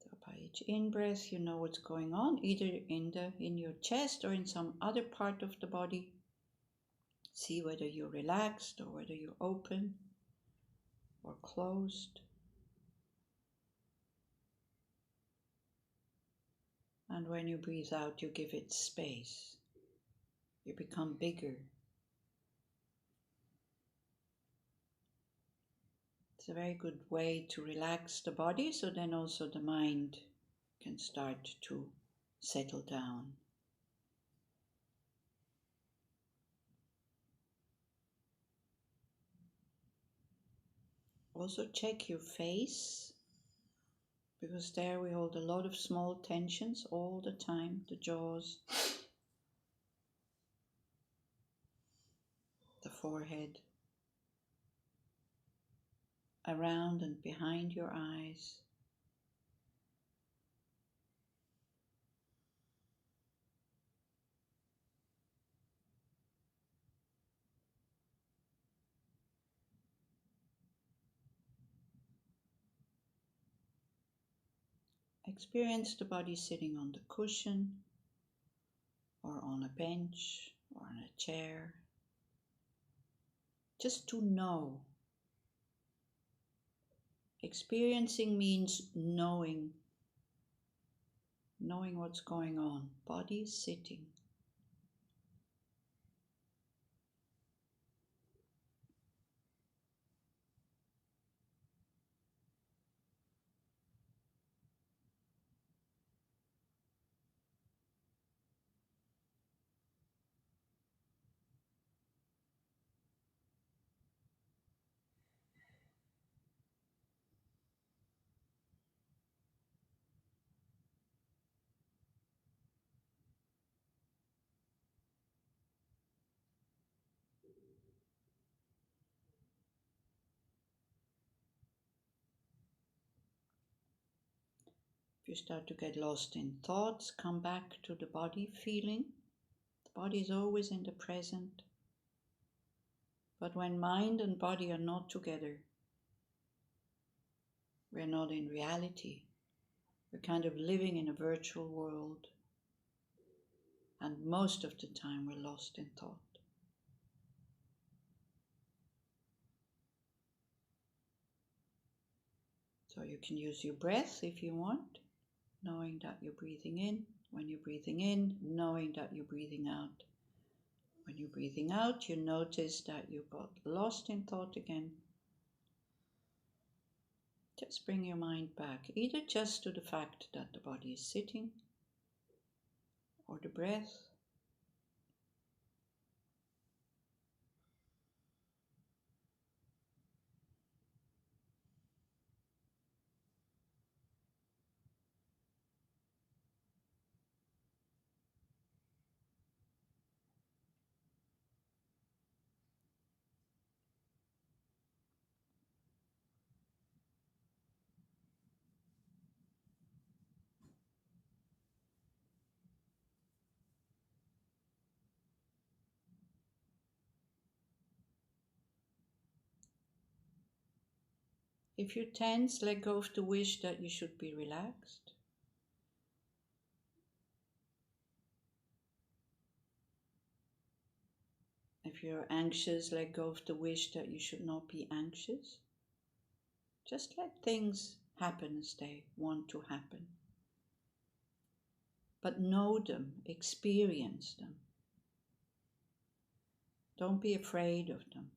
So by each in-breath, you know what's going on, either in your chest or in some other part of the body. See whether you're relaxed or whether you're open or closed. And when you breathe out, you give it space. You become bigger. It's a very good way to relax the body, so then also the mind can start to settle down. Also check your face, because there we hold a lot of small tensions all the time, the jaws, the forehead, around and behind your eyes. Experience the body sitting on the cushion or on a bench or on a chair. Just to know. Experiencing means knowing what's going on. Body sitting. If you start to get lost in thoughts, come back to the body feeling. The body is always in the present. But when mind and body are not together, we're not in reality. We're kind of living in a virtual world. And most of the time we're lost in thought. So you can use your breath if you want, knowing that you're breathing in. When you're breathing in, knowing that you're breathing out. When you're breathing out, you notice that you got lost in thought again. Just bring your mind back, either just to the fact that the body is sitting, or the breath. If you're tense, let go of the wish that you should be relaxed. If you're anxious, let go of the wish that you should not be anxious. Just let things happen as they want to happen. But know them, experience them. Don't be afraid of them.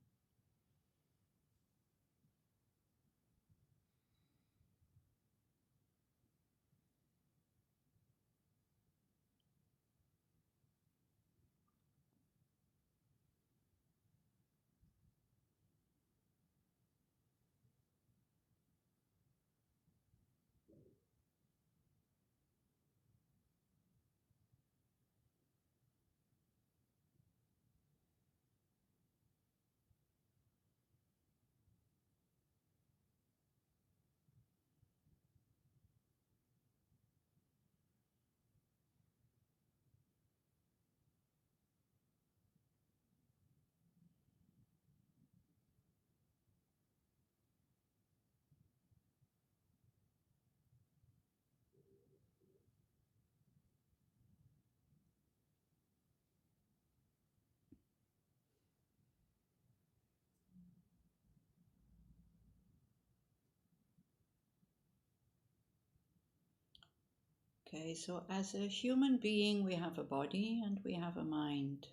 Okay, so as a human being, we have a body and we have a mind.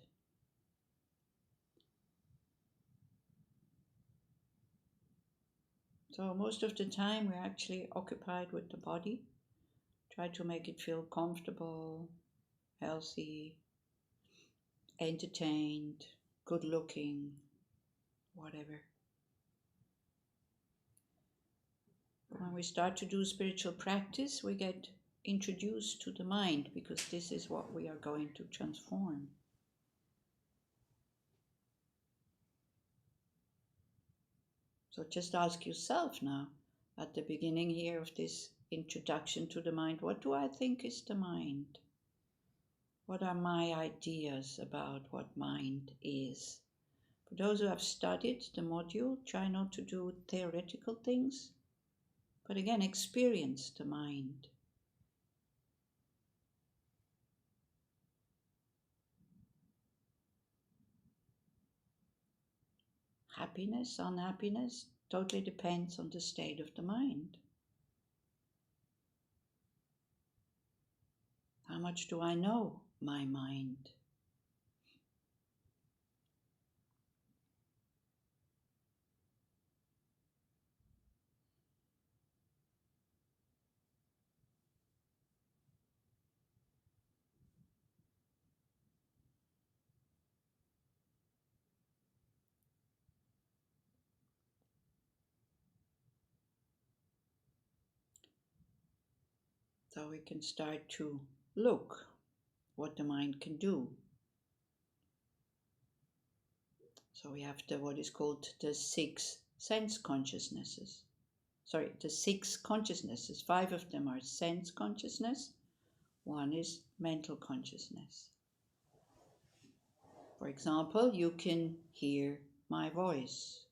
So most of the time we're actually occupied with the body. Try to make it feel comfortable, healthy, entertained, good looking, whatever. When we start to do spiritual practice, we get introduced to the mind because this is what we are going to transform. So just ask yourself now, at the beginning here of this introduction to the mind, what do I think is the mind? What are my ideas about what mind is? For those who have studied the module, try not to do theoretical things, but again, experience the mind. Happiness, unhappiness, totally depends on the state of the mind. How much do I know my mind? So we can start to look what the mind can do. So we have what is called the six sense consciousnesses. The six consciousnesses. 5 of them are sense consciousness. 1 is mental consciousness. For example, you can hear my voice.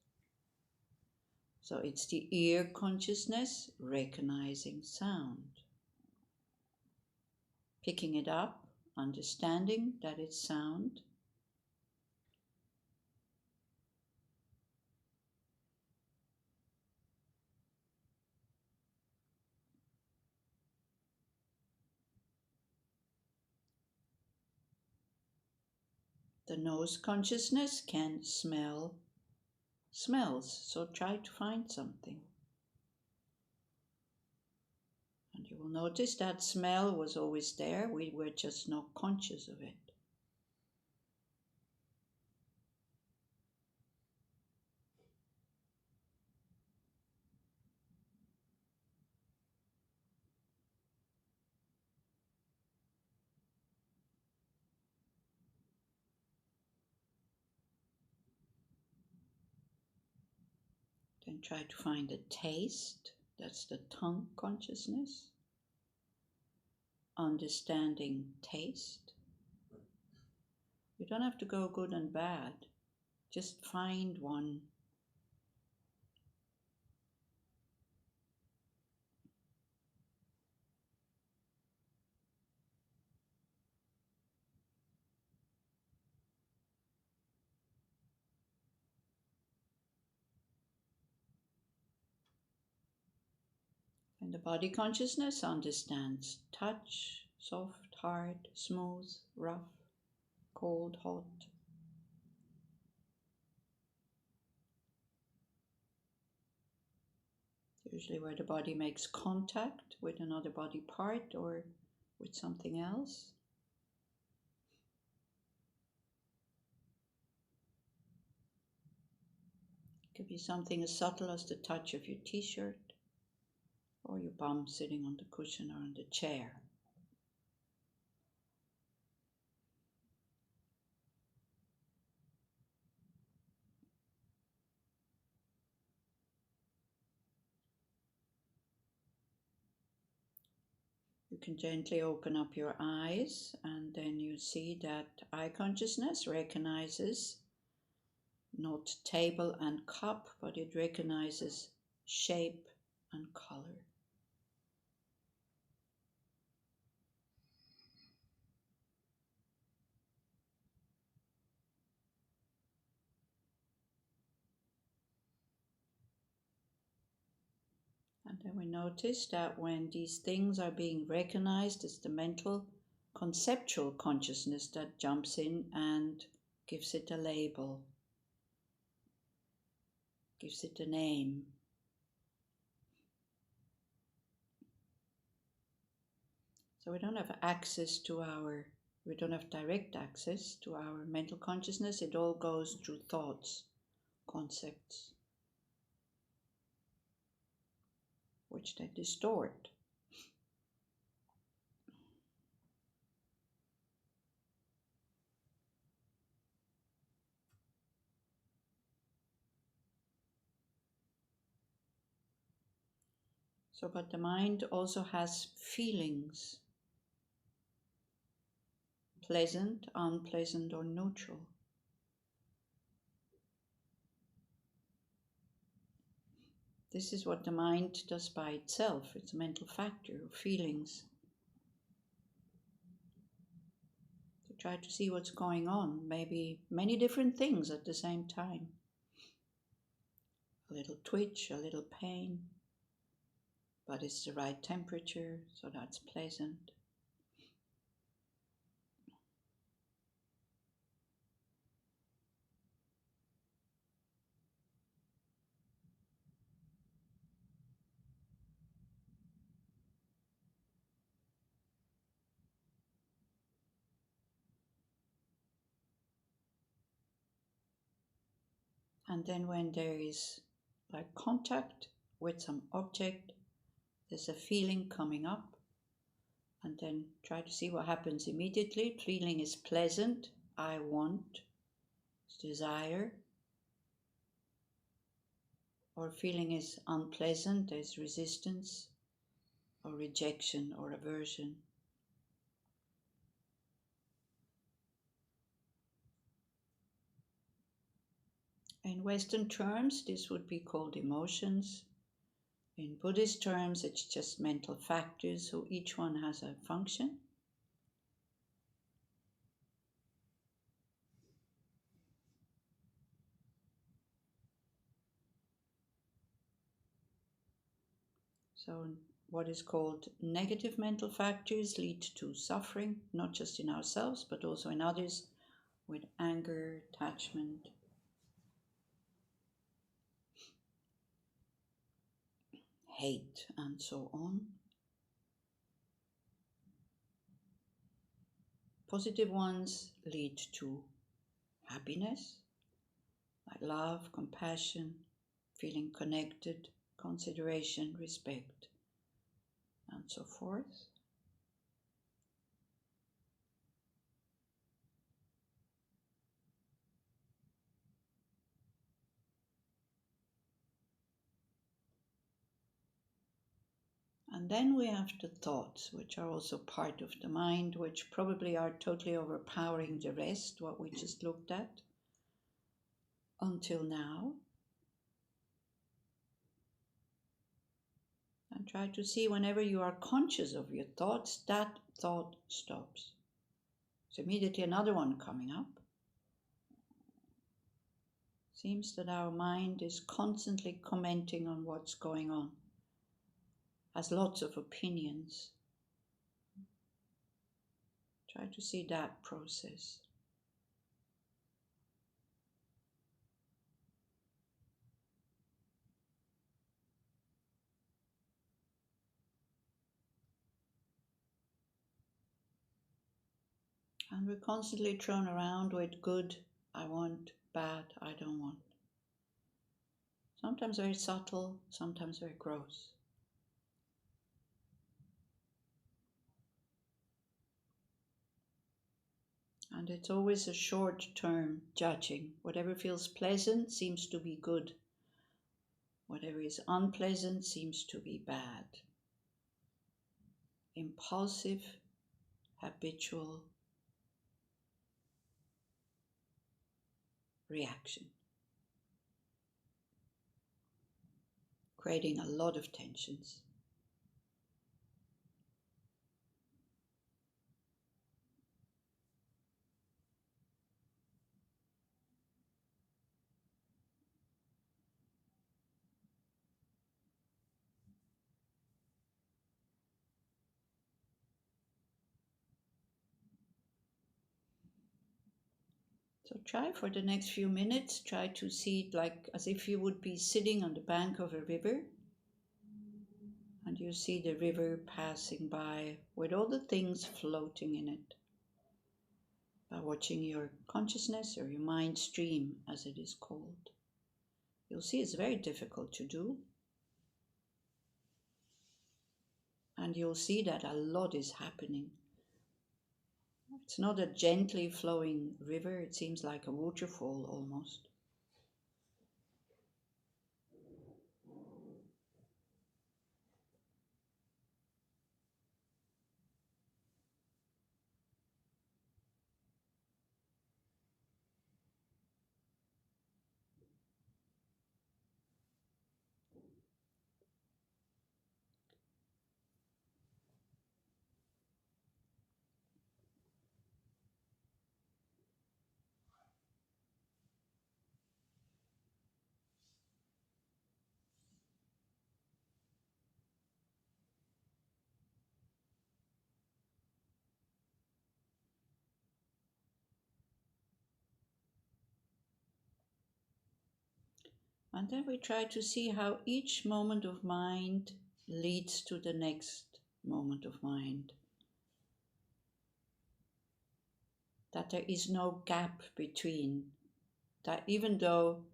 So it's the ear consciousness recognizing sound. Picking it up, understanding that it's sound. The nose consciousness can smell smells, so try to find something. And you will notice that smell was always there, we were just not conscious of it. Then try to find a taste, that's the tongue consciousness. Understanding taste. You don't have to go good and bad, just find one. And the body consciousness understands touch, soft, hard, smooth, rough, cold, hot. Usually where the body makes contact with another body part or with something else. It could be something as subtle as the touch of your t-shirt or your bum sitting on the cushion or on the chair. You can gently open up your eyes, and then you see that eye consciousness recognizes not table and cup, but it recognizes shape and color. And then we notice that when these things are being recognized, it's the mental conceptual consciousness that jumps in and gives it a label, gives it a name. So we don't have direct access to our mental consciousness. It all goes through thoughts, concepts, which they distort. So, but the mind also has feelings, pleasant, unpleasant, or neutral. This is what the mind does by itself. It's a mental factor of feelings. To try to see what's going on, maybe many different things at the same time. A little twitch, a little pain, but it's the right temperature, so that's pleasant. And then when there is like contact with some object, there's a feeling coming up, and then try to see what happens immediately. Feeling is pleasant, I want, desire. Or feeling is unpleasant, there's resistance or rejection or aversion. In Western terms, this would be called emotions. In Buddhist terms, it's just mental factors, so each one has a function. So what is called negative mental factors lead to suffering, not just in ourselves, but also in others, with anger, attachment, hate, and so on. Positive ones lead to happiness, like love, compassion, feeling connected, consideration, respect, and so forth. And then we have the thoughts, which are also part of the mind, which probably are totally overpowering the rest, what we just looked at until now. And try to see whenever you are conscious of your thoughts, that thought stops. So immediately another one coming up. Seems that our mind is constantly commenting on what's going on. has lots of opinions. Try to see that process. And we're constantly thrown around with good, I want, bad, I don't want. Sometimes very subtle, sometimes very gross. And it's always a short-term judging. Whatever feels pleasant seems to be good. Whatever is unpleasant seems to be bad. Impulsive, habitual reaction, creating a lot of tensions. So try for the next few minutes, try to see it like as if you would be sitting on the bank of a river and you see the river passing by with all the things floating in it. By watching your consciousness or your mind stream, as it is called. You'll see it's very difficult to do. And you'll see that a lot is happening. It's not a gently flowing river, it seems like a waterfall almost. And then we try to see how each moment of mind leads to the next moment of mind. That there is no gap between. That even though,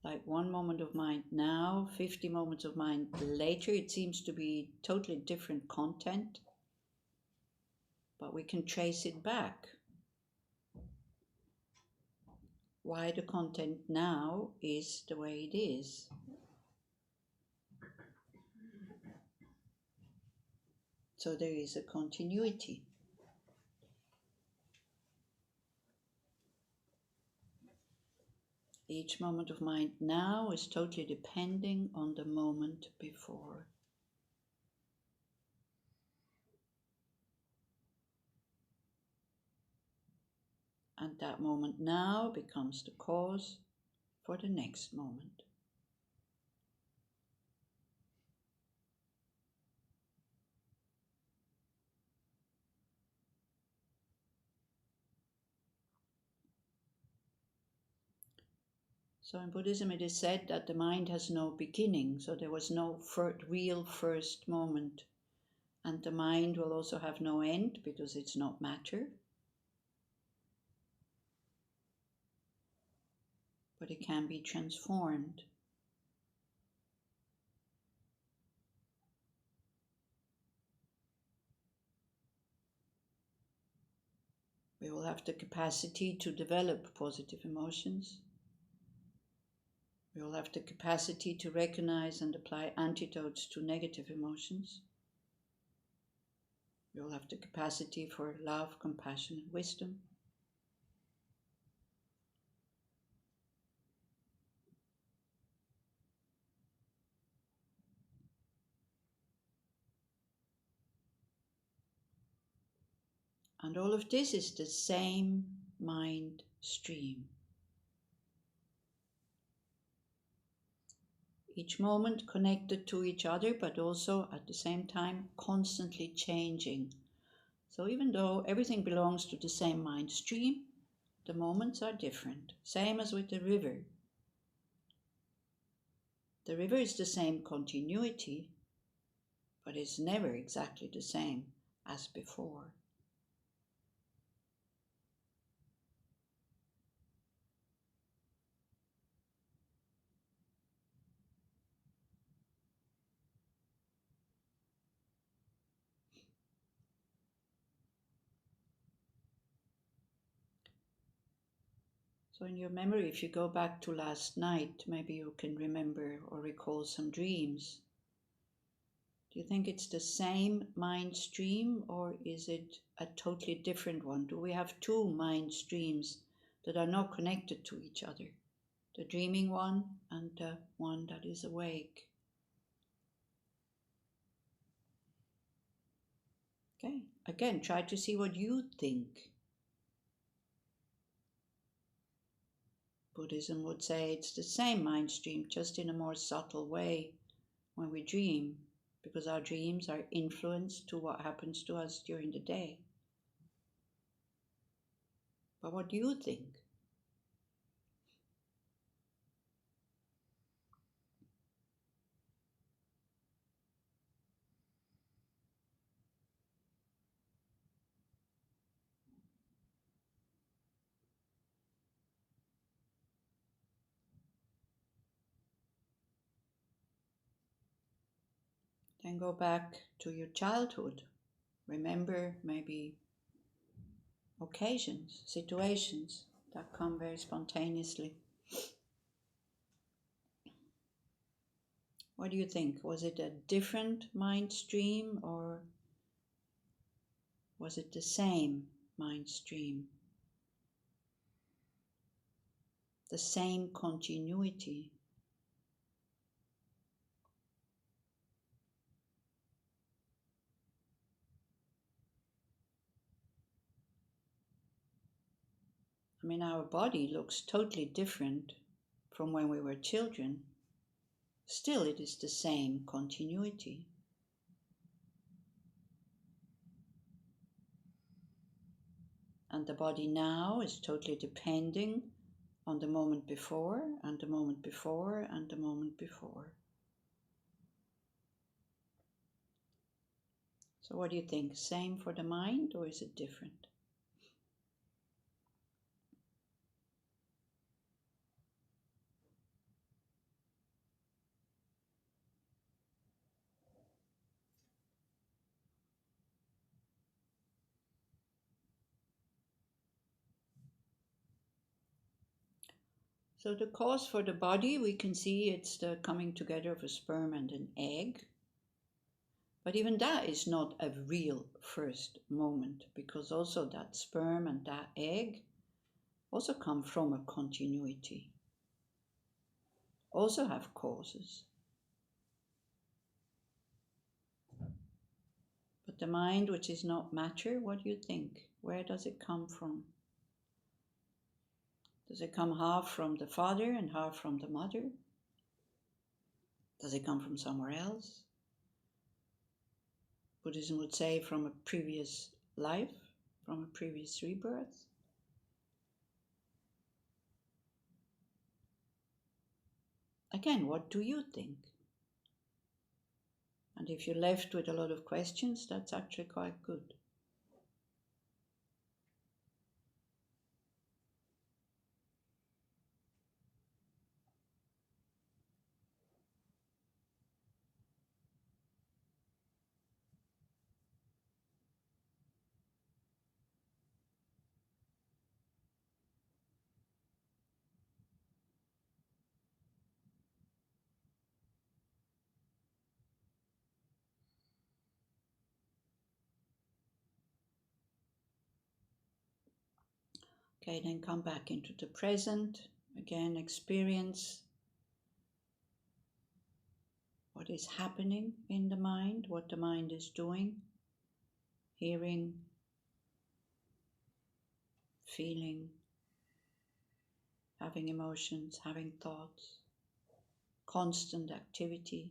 like one moment of mind now, 50 moments of mind later, it seems to be totally different content, but we can trace it back. Why the content now is the way it is. So there is a continuity. Each moment of mind now is totally depending on the moment before. And that moment now becomes the cause for the next moment. So in Buddhism it is said that the mind has no beginning, so there was no real first moment. And the mind will also have no end because it's not matter. But it can be transformed. We will have the capacity to develop positive emotions. We will have the capacity to recognize and apply antidotes to negative emotions. We will have the capacity for love, compassion, and wisdom. And all of this is the same mind stream. each moment connected to each other, but also at the same time constantly changing. So even though everything belongs to the same mind stream, the moments are different. Same as with the river. The river is the same continuity, but it's never exactly the same as before. So in your memory, if you go back to last night, maybe you can remember or recall some dreams. Do you think it's the same mind stream, or is it a totally different one? Do we have two mind streams that are not connected to each other? The dreaming one and the one that is awake. Okay, again, try to see what you think. Buddhism would say it's the same mind stream, just in a more subtle way when we dream, because our dreams are influenced to what happens to us during the day. But what do you think? Then go back to your childhood. Remember maybe occasions, situations that come very spontaneously. What do you think? Was it a different mind stream, or was it the same mind stream? The same continuity? I mean, our body looks totally different from when we were children. Still, it is the same continuity. And the body now is totally depending on the moment before, and the moment before, and the moment before. So what do you think? Same for the mind, or is it different? So the cause for the body, we can see it's the coming together of a sperm and an egg. But even that is not a real first moment, because also that sperm and that egg also come from a continuity, also have causes. But the mind, which is not matter, what do you think? Where does it come from? Does it come half from the father and half from the mother? Does it come from somewhere else? Buddhism would say from a previous life, from a previous rebirth. Again, what do you think? And if you're left with a lot of questions, that's actually quite good. Okay, then come back into the present. Again, experience what is happening in the mind, what the mind is doing, hearing, feeling, having emotions, having thoughts, constant activity.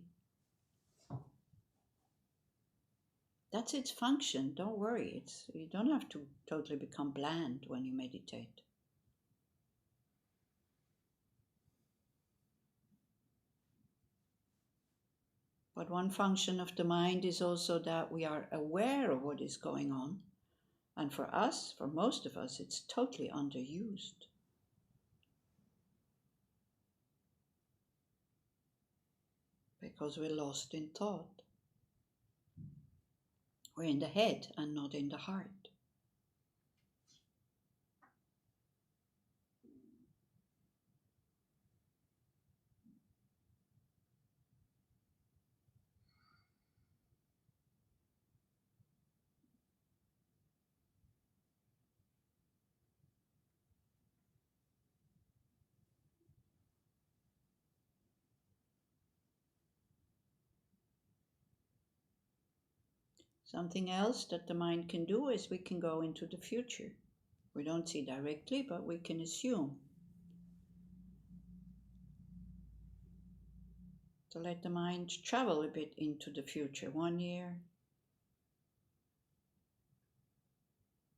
That's its function. Don't worry. You don't have to totally become bland when you meditate. But one function of the mind is also that we are aware of what is going on. And for us, for most of us, it's totally underused. Because we're lost in thought. We're in the head and not in the heart. Something else that the mind can do is we can go into the future. We don't see directly, but we can assume. To let the mind travel a bit into the future. 1 year,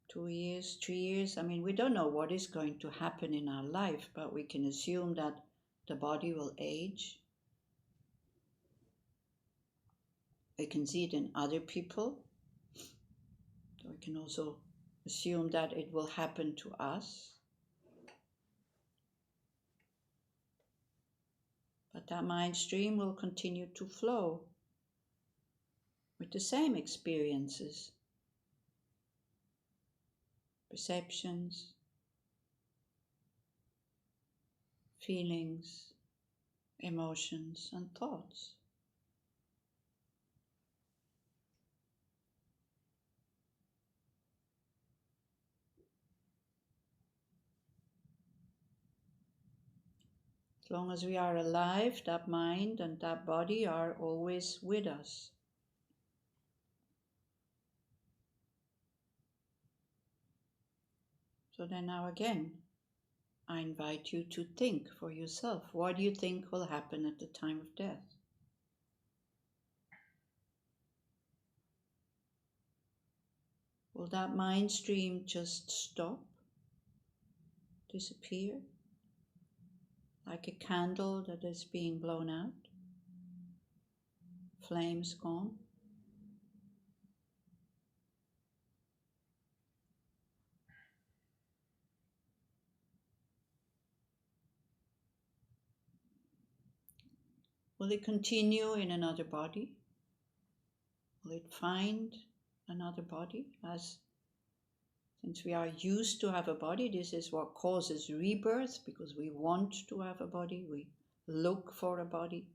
2 years, 3 years. I mean, we don't know what is going to happen in our life, but we can assume that the body will age. We can see it in other people. We can also assume that it will happen to us. But that mind stream will continue to flow with the same experiences, perceptions, feelings, emotions, and thoughts. As long as we are alive, that mind and that body are always with us. So then now again, I invite you to think for yourself. What do you think will happen at the time of death? Will that mind stream just stop, disappear, like a candle that is being blown out? Flames gone? Will it continue in another body? Will it find another body? Since we are used to have a body, this is what causes rebirth, because we want to have a body, we look for a body,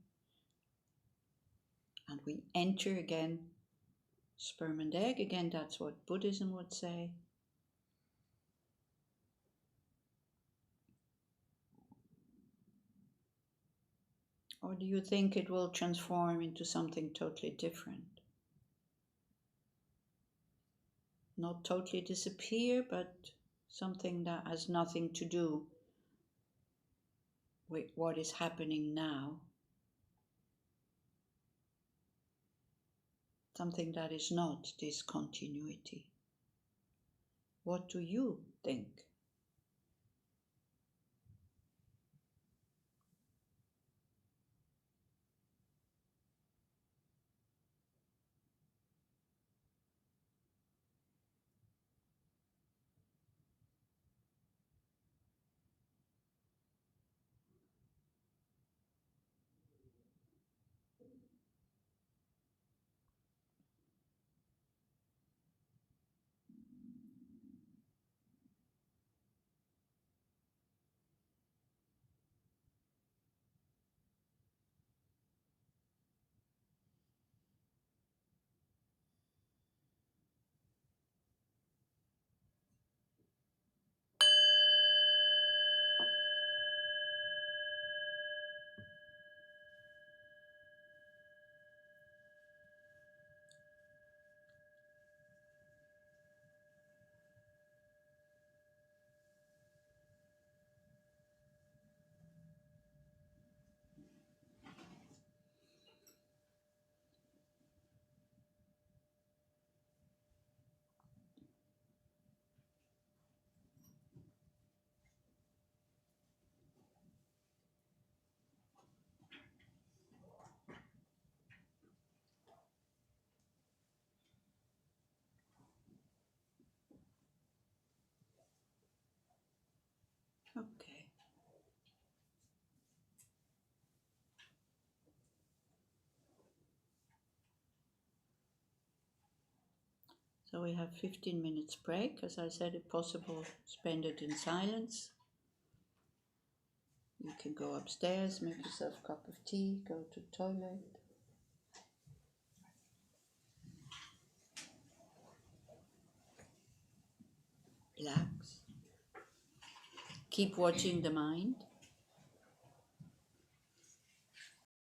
and we enter again, sperm and egg, again, that's what Buddhism would say. Or do you think it will transform into something totally different? Not totally disappear, but something that has nothing to do with what is happening now. Something that is not discontinuity. What do you think? So we have 15 minutes break. As I said, if possible, spend it in silence. You can go upstairs, make yourself a cup of tea, go to the toilet. Relax. Keep watching the mind.